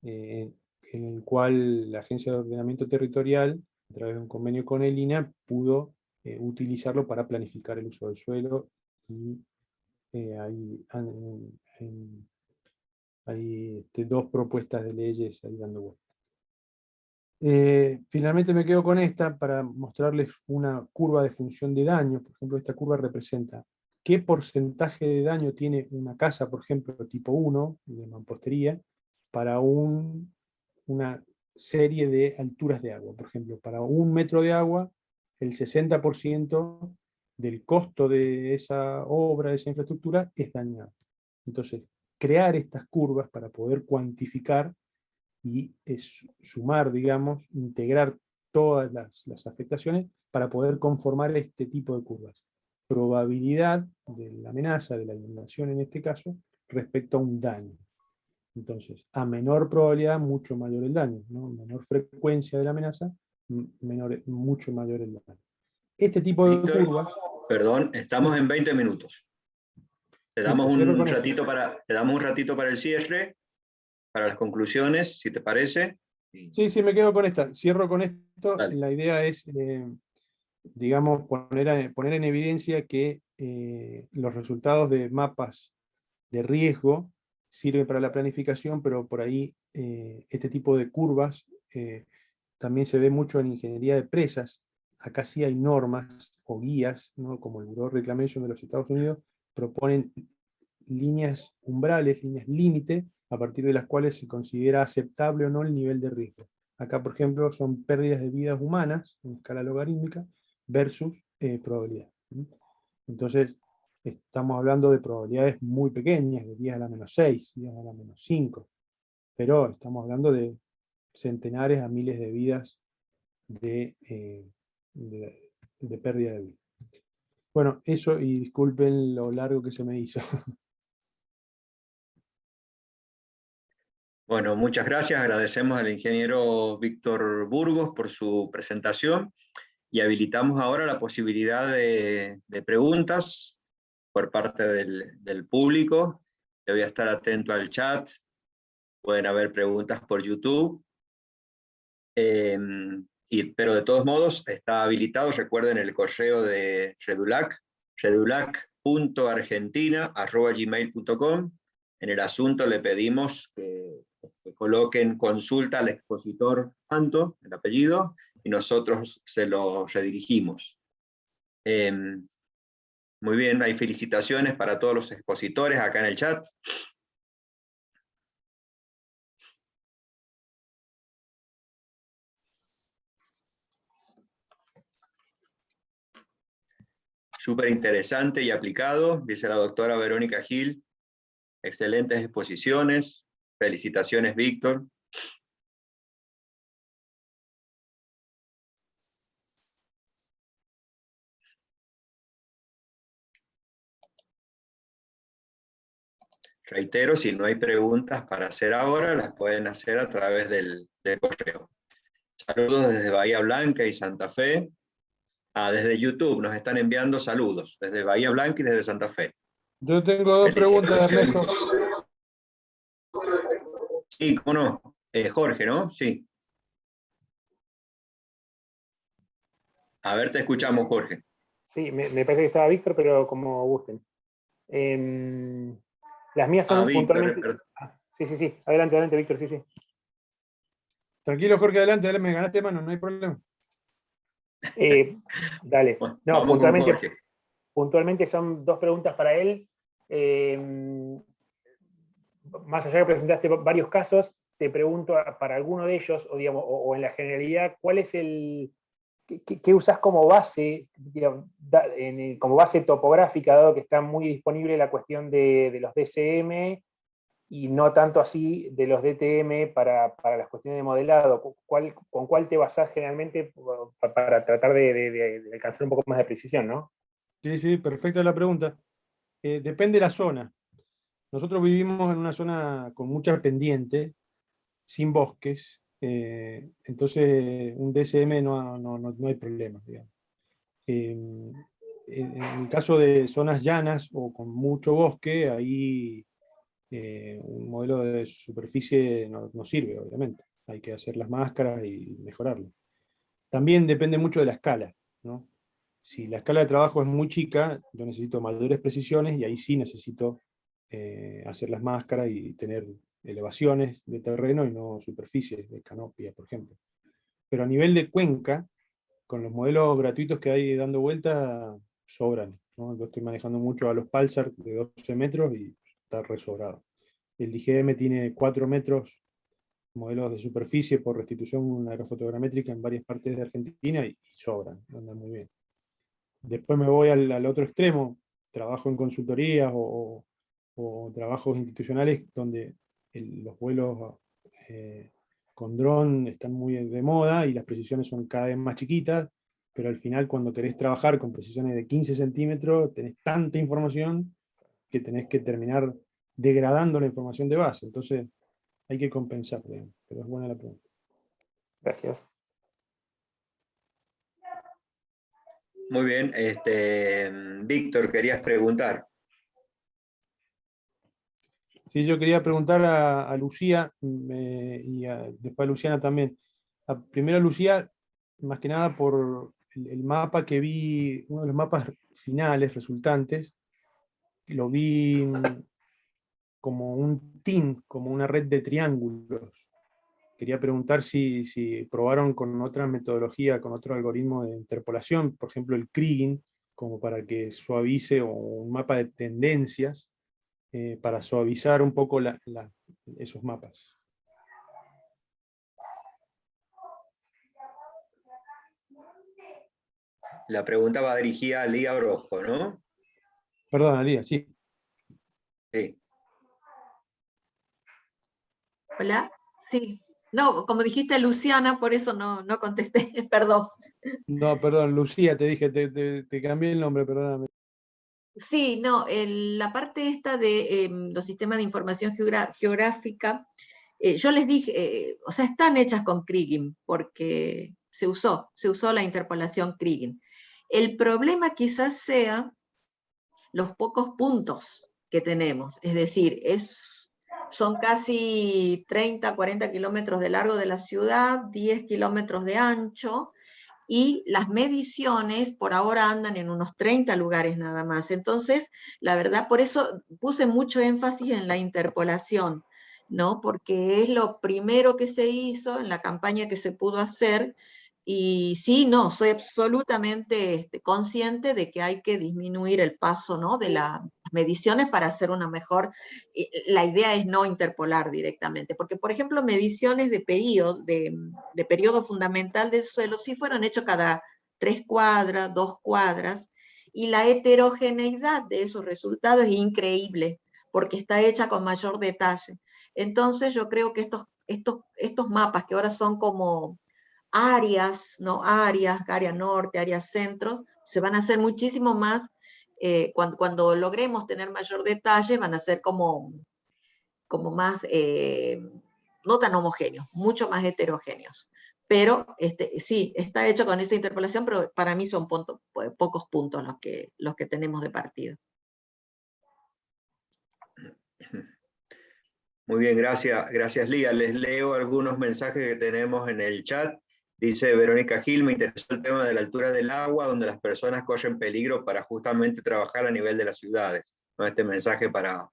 en el cual la Agencia de Ordenamiento Territorial, a través de un convenio con el INAH, pudo utilizarlo para planificar el uso del suelo, y hay 2 propuestas de leyes ahí dando vuelta. Finalmente me quedo con esta para mostrarles una curva de función de daño. Por ejemplo, esta curva representa qué porcentaje de daño tiene una casa, por ejemplo, tipo 1, de mampostería, para una serie de alturas de agua. Por ejemplo, para 1 metro de agua, el 60% del costo de esa obra, de esa infraestructura, es dañado. Entonces, crear estas curvas para poder cuantificar y sumar, digamos, integrar todas las afectaciones para poder conformar este tipo de curvas. Probabilidad de la amenaza, de la inundación en este caso, respecto a un daño. Entonces, a menor probabilidad, mucho mayor el daño, ¿no? Menor frecuencia de la amenaza, mucho mayor el daño. Este tipo de curvas... Perdón, estamos en 20 minutos. Te damos un ratito para el cierre, para las conclusiones, si te parece. Sí, me quedo con esta. Cierro con esto. Dale. La idea es, digamos, poner en evidencia que los resultados de mapas de riesgo sirven para la planificación, pero por ahí este tipo de curvas también se ve mucho en ingeniería de presas. Acá sí hay normas o guías, ¿no? Como el Bureau Reclamation de los Estados Unidos, proponen líneas umbrales, líneas límite, a partir de las cuales se considera aceptable o no el nivel de riesgo. Acá, por ejemplo, son pérdidas de vidas humanas en escala logarítmica versus probabilidad. Entonces, estamos hablando de probabilidades muy pequeñas, de 10 a la menos 6, 10 a la menos 5, pero estamos hablando de centenares a miles de vidas de pérdida de vida. Bueno, eso, y disculpen lo largo que se me hizo. Bueno, muchas gracias. Agradecemos al ingeniero Víctor Burgos por su presentación y habilitamos ahora la posibilidad de preguntas por parte del público. Yo voy a estar atento al chat. Pueden haber preguntas por YouTube. Pero de todos modos está habilitado. Recuerden el correo de Redulac, redulac.argentina@gmail.com. En el asunto le pedimos que coloquen consulta al expositor tanto, el apellido, y nosotros se lo redirigimos. Muy bien, hay felicitaciones para todos los expositores acá en el chat. Súper interesante y aplicado, dice la doctora Verónica Gil. Excelentes exposiciones. Felicitaciones, Víctor. Reitero, si no hay preguntas para hacer ahora, las pueden hacer a través del correo. Saludos desde Bahía Blanca y Santa Fe. Desde YouTube nos están enviando saludos, desde Bahía Blanca y desde Santa Fe. Yo tengo dos preguntas, Ernesto. Sí, ¿cómo no? Jorge, ¿no? Sí. A ver, te escuchamos, Jorge. Sí, me parece que estaba Víctor, pero como gusten. Las mías son puntualmente... Sí. Adelante, Víctor, sí. Tranquilo, Jorge, adelante, me ganaste mano, no hay problema. Dale. No, puntualmente son dos preguntas para él. Más allá de que presentaste varios casos, te pregunto para alguno de ellos, o en la generalidad, ¿cuál es qué usás como base, como base topográfica, dado que está muy disponible la cuestión de los DCM y no tanto así de los DTM para las cuestiones de modelado? ¿Con cuál te basás generalmente para tratar de alcanzar un poco más de precisión, ¿no? Sí, perfecta la pregunta. Depende de la zona. Nosotros vivimos en una zona con mucha pendiente, sin bosques, entonces un DCM no hay problema, digamos. En el caso de zonas llanas o con mucho bosque, ahí un modelo de superficie no sirve, obviamente. Hay que hacer las máscaras y mejorarlo. También depende mucho de la escala, ¿no? Si la escala de trabajo es muy chica, yo necesito mayores precisiones y ahí sí necesito hacer las máscaras y tener elevaciones de terreno y no superficies de canopia, por ejemplo. Pero a nivel de cuenca, con los modelos gratuitos que hay dando vuelta, sobran, ¿no? Yo estoy manejando mucho a los Pulsar de 12 metros y está resobrado. El IGM tiene 4 metros, modelos de superficie por restitución aerofotogramétrica en varias partes de Argentina y sobran, andan muy bien. Después me voy al otro extremo, trabajo en consultorías o trabajos institucionales donde los vuelos con dron están muy de moda y las precisiones son cada vez más chiquitas, pero al final cuando querés trabajar con precisiones de 15 centímetros, tenés tanta información que tenés que terminar degradando la información de base. Entonces hay que compensar, digamos, pero es buena la pregunta. Gracias. Muy bien, Víctor, querías preguntar. Sí, yo quería preguntar a Lucía y después a Luciana también. Primero a Lucía, más que nada por el mapa que vi, uno de los mapas finales, resultantes, lo vi como un TIN, como una red de triángulos. Quería preguntar si probaron con otra metodología, con otro algoritmo de interpolación, por ejemplo el Kriging, como para que suavice, o un mapa de tendencias, para suavizar un poco esos mapas. La pregunta va dirigida a Lía Orozco, ¿no? Perdón, Lía, sí. Sí. Hola, sí. No, como dijiste Luciana, por eso no contesté, perdón. No, perdón, Lucía, te dije, te cambié el nombre, perdóname. Sí, no, la parte esta de los sistemas de información geográfica, yo les dije, o sea, están hechas con Kriging, porque se usó la interpolación Kriging. El problema quizás sea los pocos puntos que tenemos, es decir, son casi 30, 40 kilómetros de largo de la ciudad, 10 kilómetros de ancho, y las mediciones por ahora andan en unos 30 lugares nada más. Entonces, la verdad, por eso puse mucho énfasis en la interpolación, ¿no? Porque es lo primero que se hizo en la campaña que se pudo hacer, y sí, no, soy absolutamente consciente de que hay que disminuir el paso, ¿no?, de las mediciones para hacer una mejor. La idea es no interpolar directamente, porque por ejemplo mediciones de periodo fundamental del suelo sí fueron hechos cada 3 cuadras, 2 cuadras, y la heterogeneidad de esos resultados es increíble, porque está hecha con mayor detalle. Entonces yo creo que estos mapas que ahora son como áreas, ¿no? Área norte, área centro, se van a hacer muchísimo más, cuando logremos tener mayor detalle, van a ser como más, no tan homogéneos, mucho más heterogéneos. Pero sí, está hecho con esa interpolación, pero para mí son pocos puntos los que tenemos de partida. Muy bien, gracias Lía. Les leo algunos mensajes que tenemos en el chat. Dice Verónica Gil, me interesó el tema de la altura del agua, donde las personas corren peligro para justamente trabajar a nivel de las ciudades. ¿No? Este mensaje para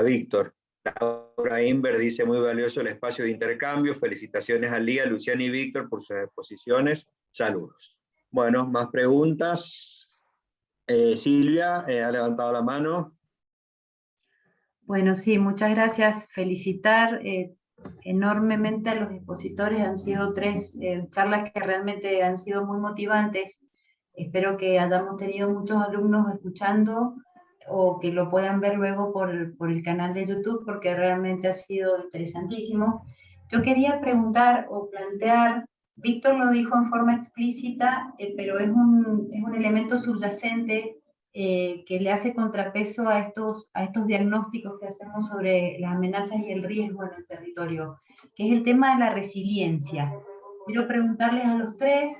Víctor. Laura Inver dice, muy valioso el espacio de intercambio. Felicitaciones a Lía, Luciana y Víctor por sus exposiciones. Saludos. Bueno, más preguntas. Silvia ha levantado la mano. Bueno, sí, muchas gracias. Felicitar enormemente a los expositores. Han sido 3 charlas que realmente han sido muy motivantes. Espero que hayamos tenido muchos alumnos escuchando o que lo puedan ver luego por el canal de YouTube, porque realmente ha sido interesantísimo. Yo quería preguntar o plantear, Víctor lo dijo en forma explícita, pero es un elemento subyacente que le hace contrapeso a estos diagnósticos que hacemos sobre las amenazas y el riesgo en el territorio, que es el tema de la resiliencia. Quiero preguntarles a los 3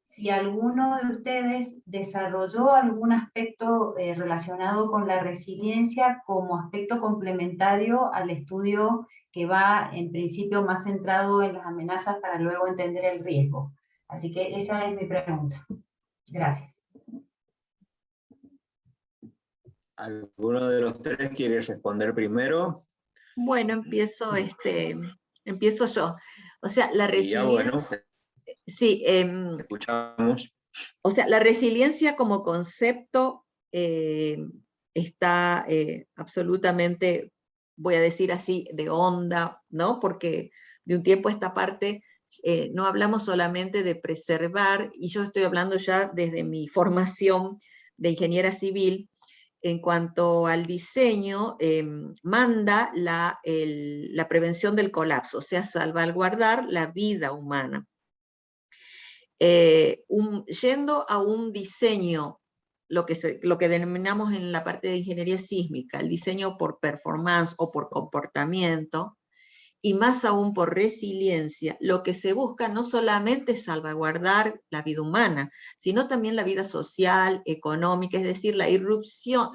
si alguno de ustedes desarrolló algún aspecto relacionado con la resiliencia como aspecto complementario al estudio que va en principio más centrado en las amenazas para luego entender el riesgo. Así que esa es mi pregunta. Gracias. ¿Alguno de los 3 quiere responder primero? Bueno, empiezo yo. O sea, la resiliencia... Bueno, sí, escuchamos. O sea, la resiliencia como concepto está absolutamente, voy a decir así, de onda, ¿no? Porque de un tiempo a esta parte no hablamos solamente de preservar, y yo estoy hablando ya desde mi formación de ingeniera civil. En cuanto al diseño, manda la prevención del colapso, o sea, salvaguardar la vida humana. Yendo a un diseño, lo que denominamos en la parte de ingeniería sísmica, el diseño por performance o por comportamiento, y más aún por resiliencia, lo que se busca no solamente es salvaguardar la vida humana, sino también la vida social, económica, es decir, la interrupción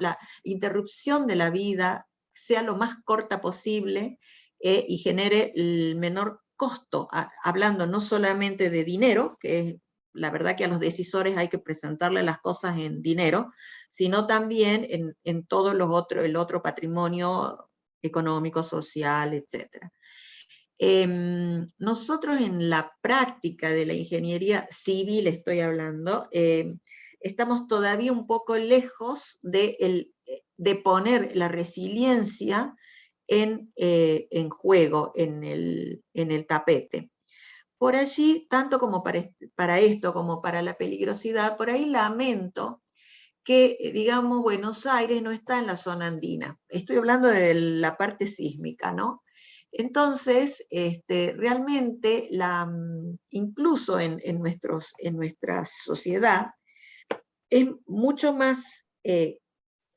de la vida sea lo más corta posible y genere el menor costo, hablando no solamente de dinero, que es la verdad que a los decisores hay que presentarle las cosas en dinero, sino también en todo el otro patrimonio económico, social, etc. Nosotros en la práctica de la ingeniería civil, estoy hablando, estamos todavía un poco lejos de poner la resiliencia en juego, en el tapete. Por allí, tanto como para esto como para la peligrosidad, por ahí lamento que, digamos, Buenos Aires no está en la zona andina. Estoy hablando de la parte sísmica, ¿no? Entonces, realmente, incluso en nuestra sociedad, es mucho más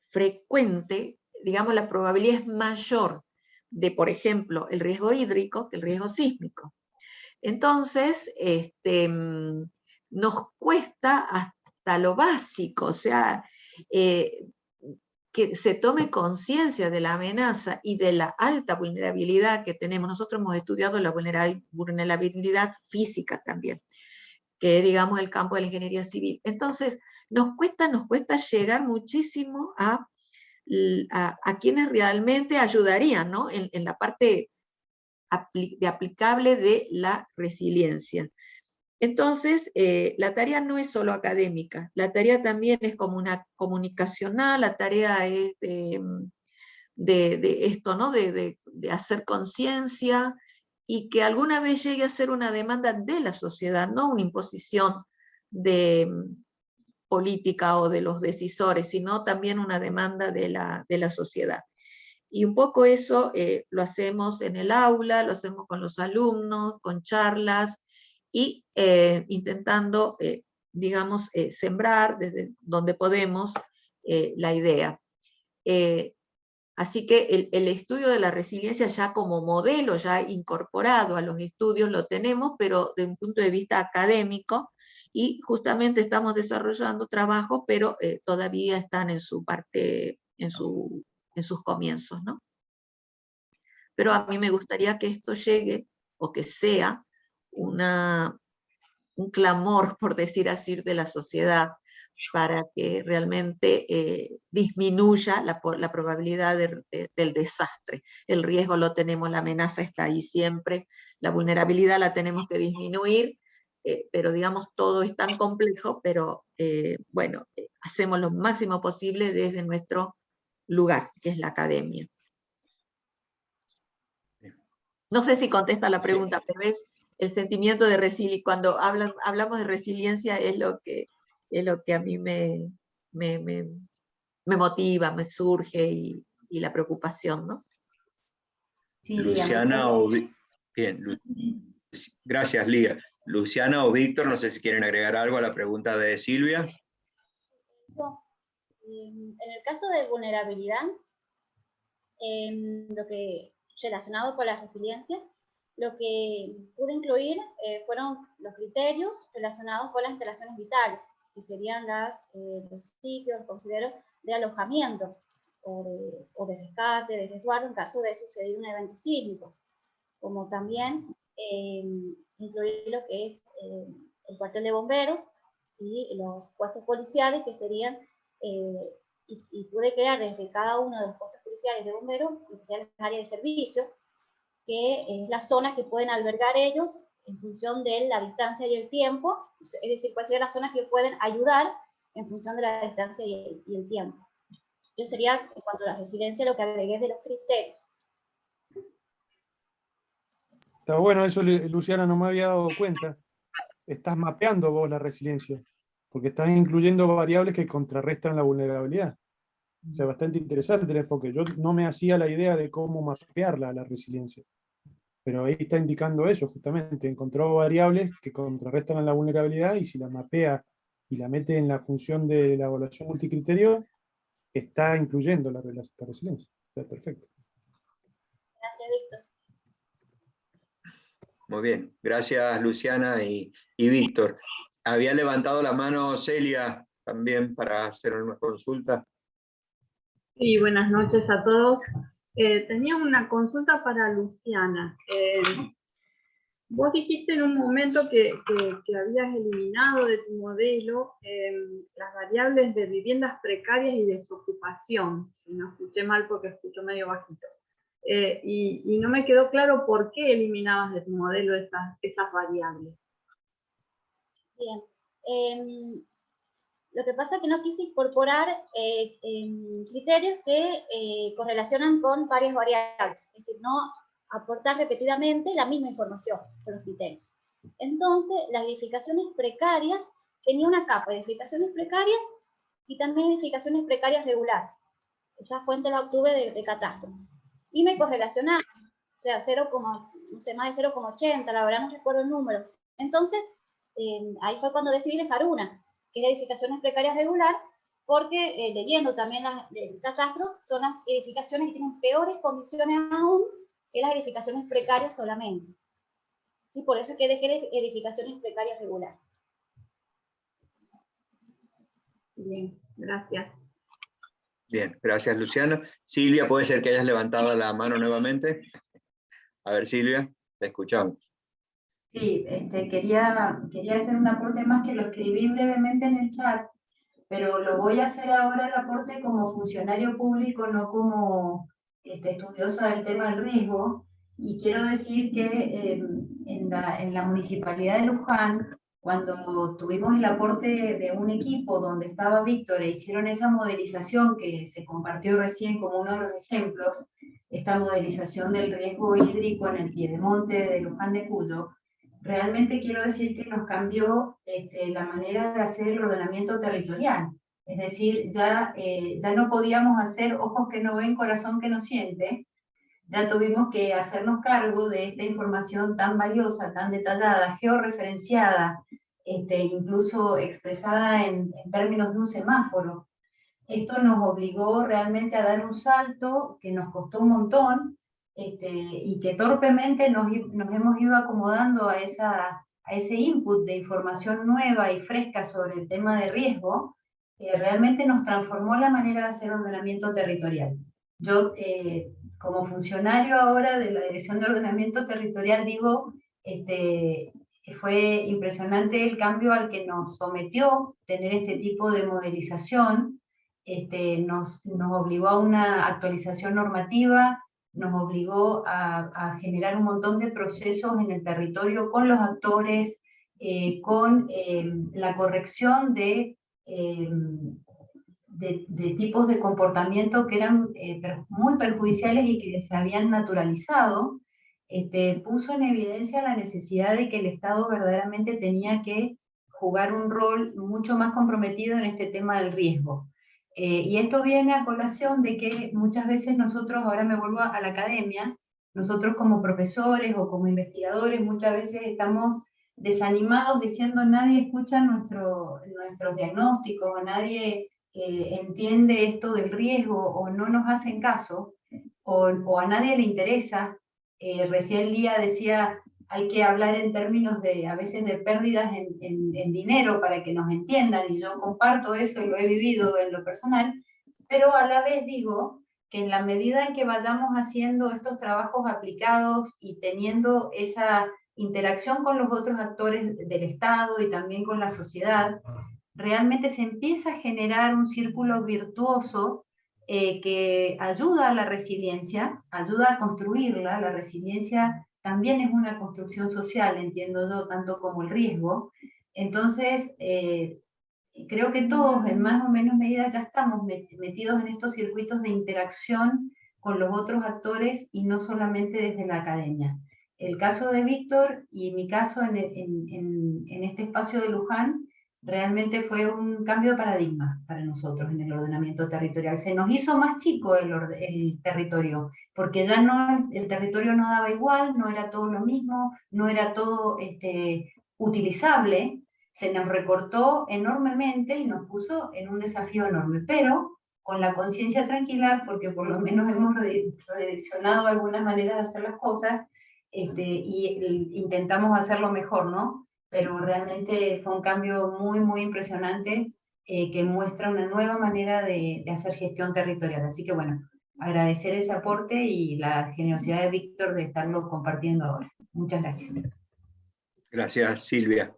frecuente, digamos, la probabilidad es mayor de, por ejemplo, el riesgo hídrico que el riesgo sísmico. Entonces, nos cuesta hasta lo básico, o sea, que se tome conciencia de la amenaza y de la alta vulnerabilidad que tenemos. Nosotros hemos estudiado la vulnerabilidad física también. que es, digamos, el campo de la ingeniería civil. Entonces, nos cuesta llegar muchísimo a quienes realmente ayudarían, ¿no? en la parte aplicable de la resiliencia. Entonces, la tarea no es solo académica, la tarea también es como una comunicacional, la tarea es de esto, ¿no? de hacer conciencia, y que alguna vez llegue a ser una demanda de la sociedad, no una imposición de política o de los decisores, sino también una demanda de la sociedad. Y un poco eso lo hacemos en el aula, lo hacemos con los alumnos, con charlas, y intentando, digamos, sembrar desde donde podemos la idea. Así que el estudio de la resiliencia ya como modelo, ya incorporado a los estudios lo tenemos, pero desde un punto de vista académico, y justamente estamos desarrollando trabajo, pero todavía están en su parte, en sus comienzos, ¿no? Pero a mí me gustaría que esto llegue, o que sea un clamor, por decir así, de la sociedad, para que realmente disminuya la probabilidad del desastre. El riesgo lo tenemos, la amenaza está ahí siempre, la vulnerabilidad la tenemos que disminuir, pero digamos, todo es tan complejo, pero bueno, hacemos lo máximo posible desde nuestro lugar, que es la academia. No sé si contesta la pregunta, pero es el sentimiento de resiliencia. Cuando hablamos de resiliencia es lo que a mí me motiva, me surge, y la preocupación, ¿no? Sí, Luciana bien, gracias, Lía. Luciana o Víctor, no sé si quieren agregar algo a la pregunta de Silvia. En el caso de vulnerabilidad, lo que relacionado con la resiliencia, lo que pude incluir fueron los criterios relacionados con las instalaciones vitales, que serían los sitios, considero, de alojamiento o de rescate, de resguardo en caso de suceder un evento sísmico, como también incluir lo que es el cuartel de bomberos y los puestos policiales, que serían, y pude crear desde cada uno de los puestos policiales de bomberos, especiales áreas de servicio, que es la zona que pueden albergar ellos en función de la distancia y el tiempo, es decir, cuáles serían las zonas que pueden ayudar en función de la distancia y el tiempo. Yo sería, en cuanto a la resiliencia, lo que agregué de los criterios. Está bueno eso, Luciana, no me había dado cuenta. Estás mapeando vos la resiliencia, porque estás incluyendo variables que contrarrestan la vulnerabilidad. O sea, bastante interesante el enfoque. Yo no me hacía la idea de cómo mapearla, la resiliencia. Pero ahí está indicando eso, justamente. Encontró variables que contrarrestan a la vulnerabilidad, y si la mapea y la mete en la función de la evaluación multicriterio, está incluyendo la resiliencia. Está perfecto. Gracias, Víctor. Muy bien, gracias Luciana y Víctor. Había levantado la mano Celia también para hacer una consulta. Sí, buenas noches a todos. Tenía una consulta para Luciana. Vos dijiste en un momento que habías eliminado de tu modelo las variables de viviendas precarias y desocupación. Si no escuché mal, porque escucho medio bajito. Y no me quedó claro por qué eliminabas de tu modelo esas variables. Bien. Lo que pasa es que no quise incorporar criterios que correlacionan con varias variables, es decir, no aportar repetidamente la misma información con los criterios. Entonces, las edificaciones precarias, tenía una capa de edificaciones precarias y también edificaciones precarias regulares. Esa fuente la obtuve de catastro. Y me correlacionaba, o sea, no sé, más de 0,80, la verdad no recuerdo el número. Entonces, ahí fue cuando decidí dejar una, que es edificaciones precarias regular, porque leyendo también el catastro, son las edificaciones que tienen peores condiciones aún que las edificaciones precarias solamente. Sí, por eso es que dejé edificaciones precarias regular. Bien, gracias. Bien, gracias Luciana. Silvia, puede ser que hayas levantado la mano nuevamente. A ver, Silvia, te escuchamos. Sí, quería hacer un aporte más que lo escribí brevemente en el chat, pero lo voy a hacer ahora el aporte como funcionario público, no como estudiosa del tema del riesgo. Y quiero decir que en la Municipalidad de Luján, cuando tuvimos el aporte de un equipo donde estaba Víctor e hicieron esa modelización que se compartió recién como uno de los ejemplos, esta modelización del riesgo hídrico en el piedemonte de Luján de Cuyo, realmente quiero decir que nos cambió la manera de hacer el ordenamiento territorial. Es decir, ya no podíamos hacer ojos que no ven, corazón que no siente. Ya tuvimos que hacernos cargo de esta información tan valiosa, tan detallada, georreferenciada, incluso expresada en términos de un semáforo. Esto nos obligó realmente a dar un salto que nos costó un montón, y que torpemente nos hemos ido acomodando a ese input de información nueva y fresca sobre el tema de riesgo, que realmente nos transformó la manera de hacer ordenamiento territorial. Yo, como funcionario ahora de la Dirección de Ordenamiento Territorial, digo, fue impresionante el cambio al que nos sometió tener este tipo de modelización. Nos obligó a una actualización normativa, nos obligó a generar un montón de procesos en el territorio con los actores, con la corrección de tipos de comportamiento que eran muy perjudiciales y que se habían naturalizado. Puso en evidencia la necesidad de que el Estado verdaderamente tenía que jugar un rol mucho más comprometido en este tema del riesgo. Y esto viene a colación de que muchas veces nosotros, ahora me vuelvo a la academia, nosotros como profesores o como investigadores muchas veces estamos desanimados diciendo nadie escucha nuestros diagnósticos, o nadie entiende esto del riesgo, o no nos hacen caso, o a nadie le interesa. Recién Lía decía, hay que hablar en términos a veces de pérdidas en dinero para que nos entiendan, y yo comparto eso y lo he vivido en lo personal, pero a la vez digo que en la medida en que vayamos haciendo estos trabajos aplicados y teniendo esa interacción con los otros actores del Estado y también con la sociedad, realmente se empieza a generar un círculo virtuoso que ayuda a la resiliencia, ayuda a construirla. La resiliencia también es una construcción social, entiendo yo, tanto como el riesgo. Entonces, creo que todos en más o menos medida ya estamos metidos en estos circuitos de interacción con los otros actores y no solamente desde la academia. El caso de Víctor y mi caso en este espacio de Luján realmente fue un cambio de paradigma para nosotros en el ordenamiento territorial. Se nos hizo más chico el territorio, porque ya no, el territorio no daba igual, no era todo lo mismo, no era todo utilizable. Se nos recortó enormemente y nos puso en un desafío enorme, pero con la conciencia tranquila, porque por lo menos hemos redireccionado algunas maneras de hacer las cosas, y intentamos hacerlo mejor, ¿no? Pero realmente fue un cambio muy, muy impresionante, que muestra una nueva manera de hacer gestión territorial. Así que bueno, agradecer ese aporte y la generosidad de Víctor de estarlo compartiendo ahora. Muchas gracias. Gracias, Silvia.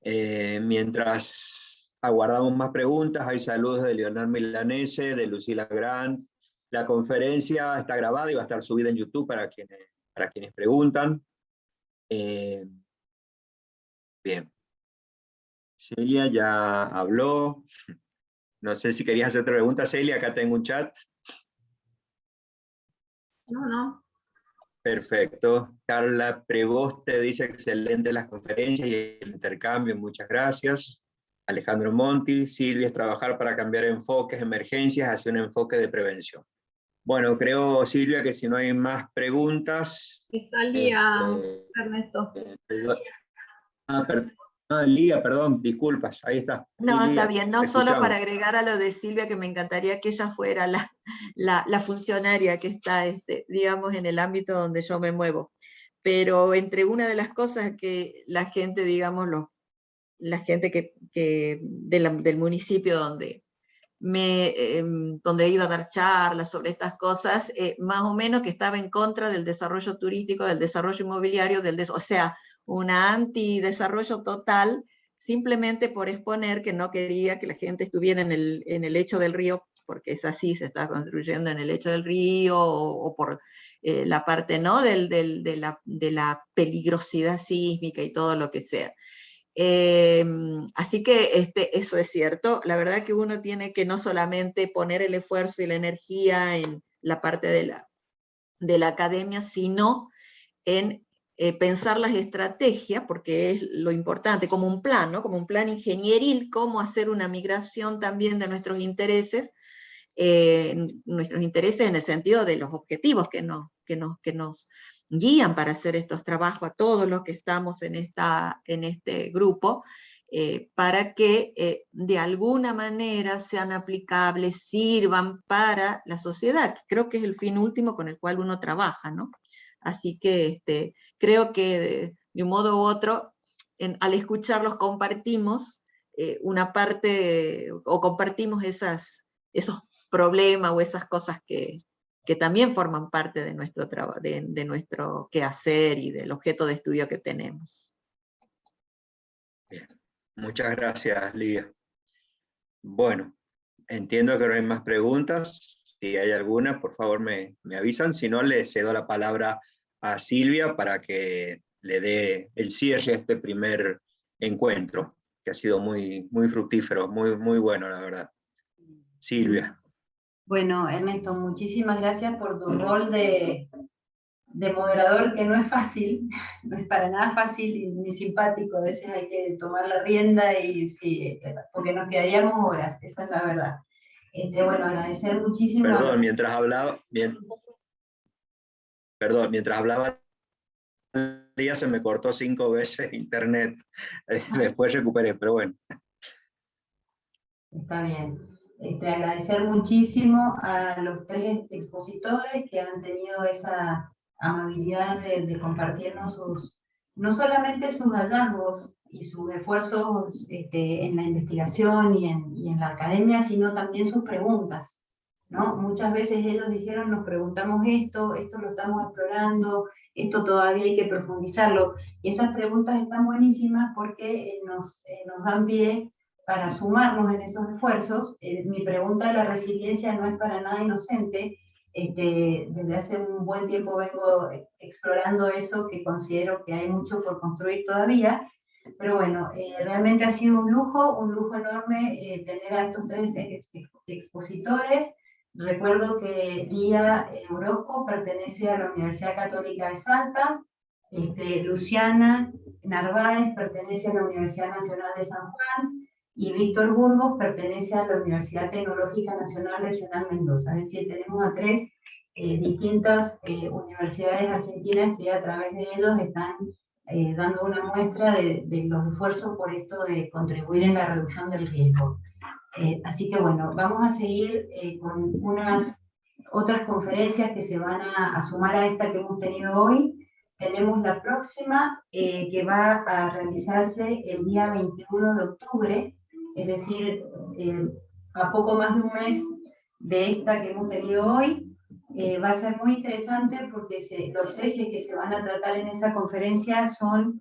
Mientras aguardamos más preguntas, hay saludos de Leonard Milanese, de Lucila Grant. La conferencia está grabada y va a estar subida en YouTube para quienes preguntan. Bien. Celia ya habló. No sé si querías hacer otra pregunta, Celia, acá tengo un chat. No. Perfecto. Carla Prevoste dice, excelente las conferencias y el intercambio, muchas gracias. Alejandro Monti, Silvia, es trabajar para cambiar enfoques, emergencias, hacia un enfoque de prevención. Bueno, creo, Silvia, que si no hay más preguntas... Está Lía, Ernesto. Lía, perdón, disculpas, ahí está. No, Sí, está Lía, bien, no te solo escuchamos. para agregar a lo de Silvia, que me encantaría que ella fuera la funcionaria que está, digamos, en el ámbito donde yo me muevo. Pero entre una de las cosas que la gente, digamos, la gente del municipio donde he ido a dar charlas sobre estas cosas, más o menos que estaba en contra del desarrollo turístico, del desarrollo inmobiliario, o sea, una antidesarrollo total, simplemente por exponer que no quería que la gente estuviera en el lecho del río, porque es así, se está construyendo en el lecho del río, o por la parte, ¿no?, de la peligrosidad sísmica y todo lo que sea. Así que eso es cierto. La verdad que uno tiene que no solamente poner el esfuerzo y la energía en la parte de la academia, sino en pensar las estrategias, porque es lo importante, como un plan, ¿no?, como un plan ingenieril, cómo hacer una migración también de nuestros intereses en el sentido de los objetivos que nos guían para hacer estos trabajos a todos los que estamos en este grupo, para que de alguna manera sean aplicables, sirvan para la sociedad, que creo que es el fin último con el cual uno trabaja, ¿no? Así que creo que de un modo u otro, al escucharlos compartimos una parte, o compartimos esos problemas o esas cosas que también forman parte de nuestro trabajo, de nuestro quehacer y del objeto de estudio que tenemos. Bien. Muchas gracias, Lidia. Bueno, entiendo que no hay más preguntas. Si hay alguna, por favor me avisan. Si no, le cedo la palabra a Silvia para que le dé el cierre a este primer encuentro, que ha sido muy, muy fructífero, muy, muy bueno, la verdad. Silvia. Bueno, Ernesto, muchísimas gracias por tu rol de moderador, que no es fácil, no es para nada fácil ni simpático. A veces hay que tomar la rienda, y sí, porque nos quedaríamos horas, esa es la verdad. Bueno, agradecer muchísimo. Perdón, mientras hablaba, Lidia, se me cortó 5 veces internet. Después recuperé, pero bueno. Está bien. Agradecer muchísimo a los 3 expositores que han tenido esa amabilidad de compartirnos no solamente sus hallazgos y sus esfuerzos en la investigación y en la academia, sino también sus preguntas, ¿no? Muchas veces ellos dijeron, nos preguntamos esto lo estamos explorando, esto todavía hay que profundizarlo, y esas preguntas están buenísimas porque nos dan pie para sumarnos en esos esfuerzos. Mi pregunta de la resiliencia no es para nada inocente. Desde hace un buen tiempo vengo explorando eso, que considero que hay mucho por construir todavía, pero bueno, realmente ha sido un lujo enorme tener a estos 3 expositores. Recuerdo que Lía Orozco pertenece a la Universidad Católica de Salta, Luciana Narváez pertenece a la Universidad Nacional de San Juan, y Víctor Burgos pertenece a la Universidad Tecnológica Nacional Regional Mendoza. Es decir, tenemos a 3 distintas universidades argentinas que a través de ellos están dando una muestra de los esfuerzos por esto de contribuir en la reducción del riesgo. Así que bueno, vamos a seguir con unas otras conferencias que se van a sumar a esta que hemos tenido hoy. Tenemos la próxima que va a realizarse el día 21 de octubre, es decir, a poco más de un mes de esta que hemos tenido hoy. Va a ser muy interesante porque los ejes que se van a tratar en esa conferencia son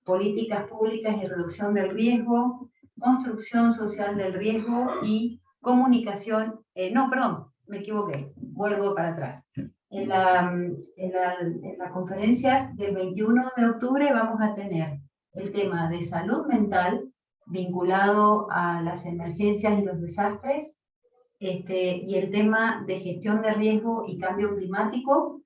políticas públicas y reducción del riesgo, construcción social del riesgo y comunicación. No, perdón, me equivoqué, vuelvo para atrás. En las conferencias del 21 de octubre vamos a tener el tema de salud mental vinculado a las emergencias y los desastres, y el tema de gestión de riesgo y cambio climático.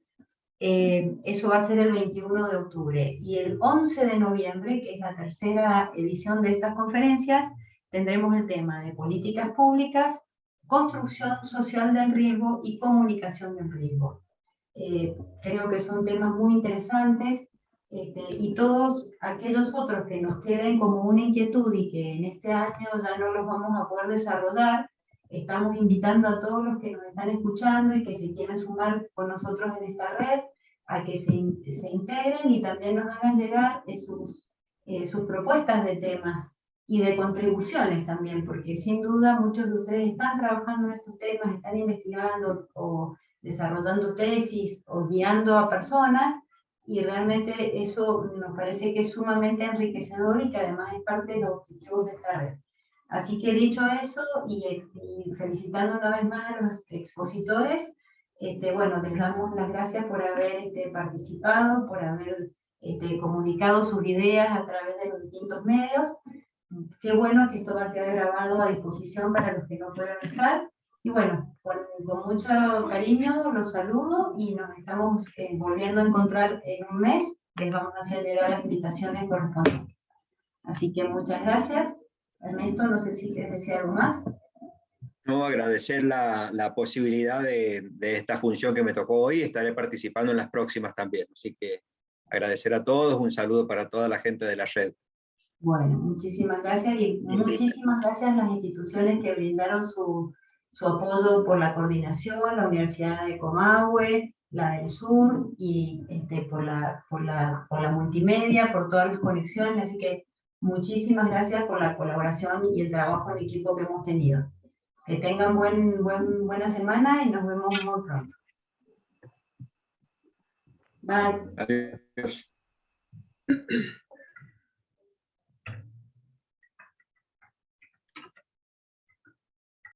Eso va a ser el 21 de octubre. Y el 11 de noviembre, que es la tercera edición de estas conferencias, tendremos el tema de políticas públicas, construcción social del riesgo y comunicación del riesgo. Creo que son temas muy interesantes, y todos aquellos otros que nos queden como una inquietud y que en este año ya no los vamos a poder desarrollar, estamos invitando a todos los que nos están escuchando y que se quieran sumar con nosotros en esta red a que se integren y también nos hagan llegar sus propuestas de temas y de contribuciones también, porque sin duda muchos de ustedes están trabajando en estos temas, están investigando o desarrollando tesis o guiando a personas, y realmente eso nos parece que es sumamente enriquecedor y que además es parte de los objetivos de esta red. Así que dicho eso, y felicitando una vez más a los expositores, bueno, les damos las gracias por haber participado, por haber comunicado sus ideas a través de los distintos medios. Qué bueno que esto va a quedar grabado a disposición para los que no pudieron estar. Y bueno, con mucho cariño los saludo y nos estamos volviendo a encontrar en un mes. Les vamos a hacer llegar las invitaciones correspondientes. Así que muchas gracias. Ernesto, no sé si quieres decir algo más. No, agradecer la posibilidad de esta función que me tocó hoy. Estaré participando en las próximas también. Así que agradecer a todos, un saludo para toda la gente de la red. Bueno, muchísimas gracias y muchísimas gracias a las instituciones que brindaron su apoyo por la coordinación, la Universidad de Comahue, la del Sur, y por la multimedia, por todas las conexiones. Así que muchísimas gracias por la colaboración y el trabajo en equipo que hemos tenido. Que tengan buena semana y nos vemos muy pronto. Bye. Adiós.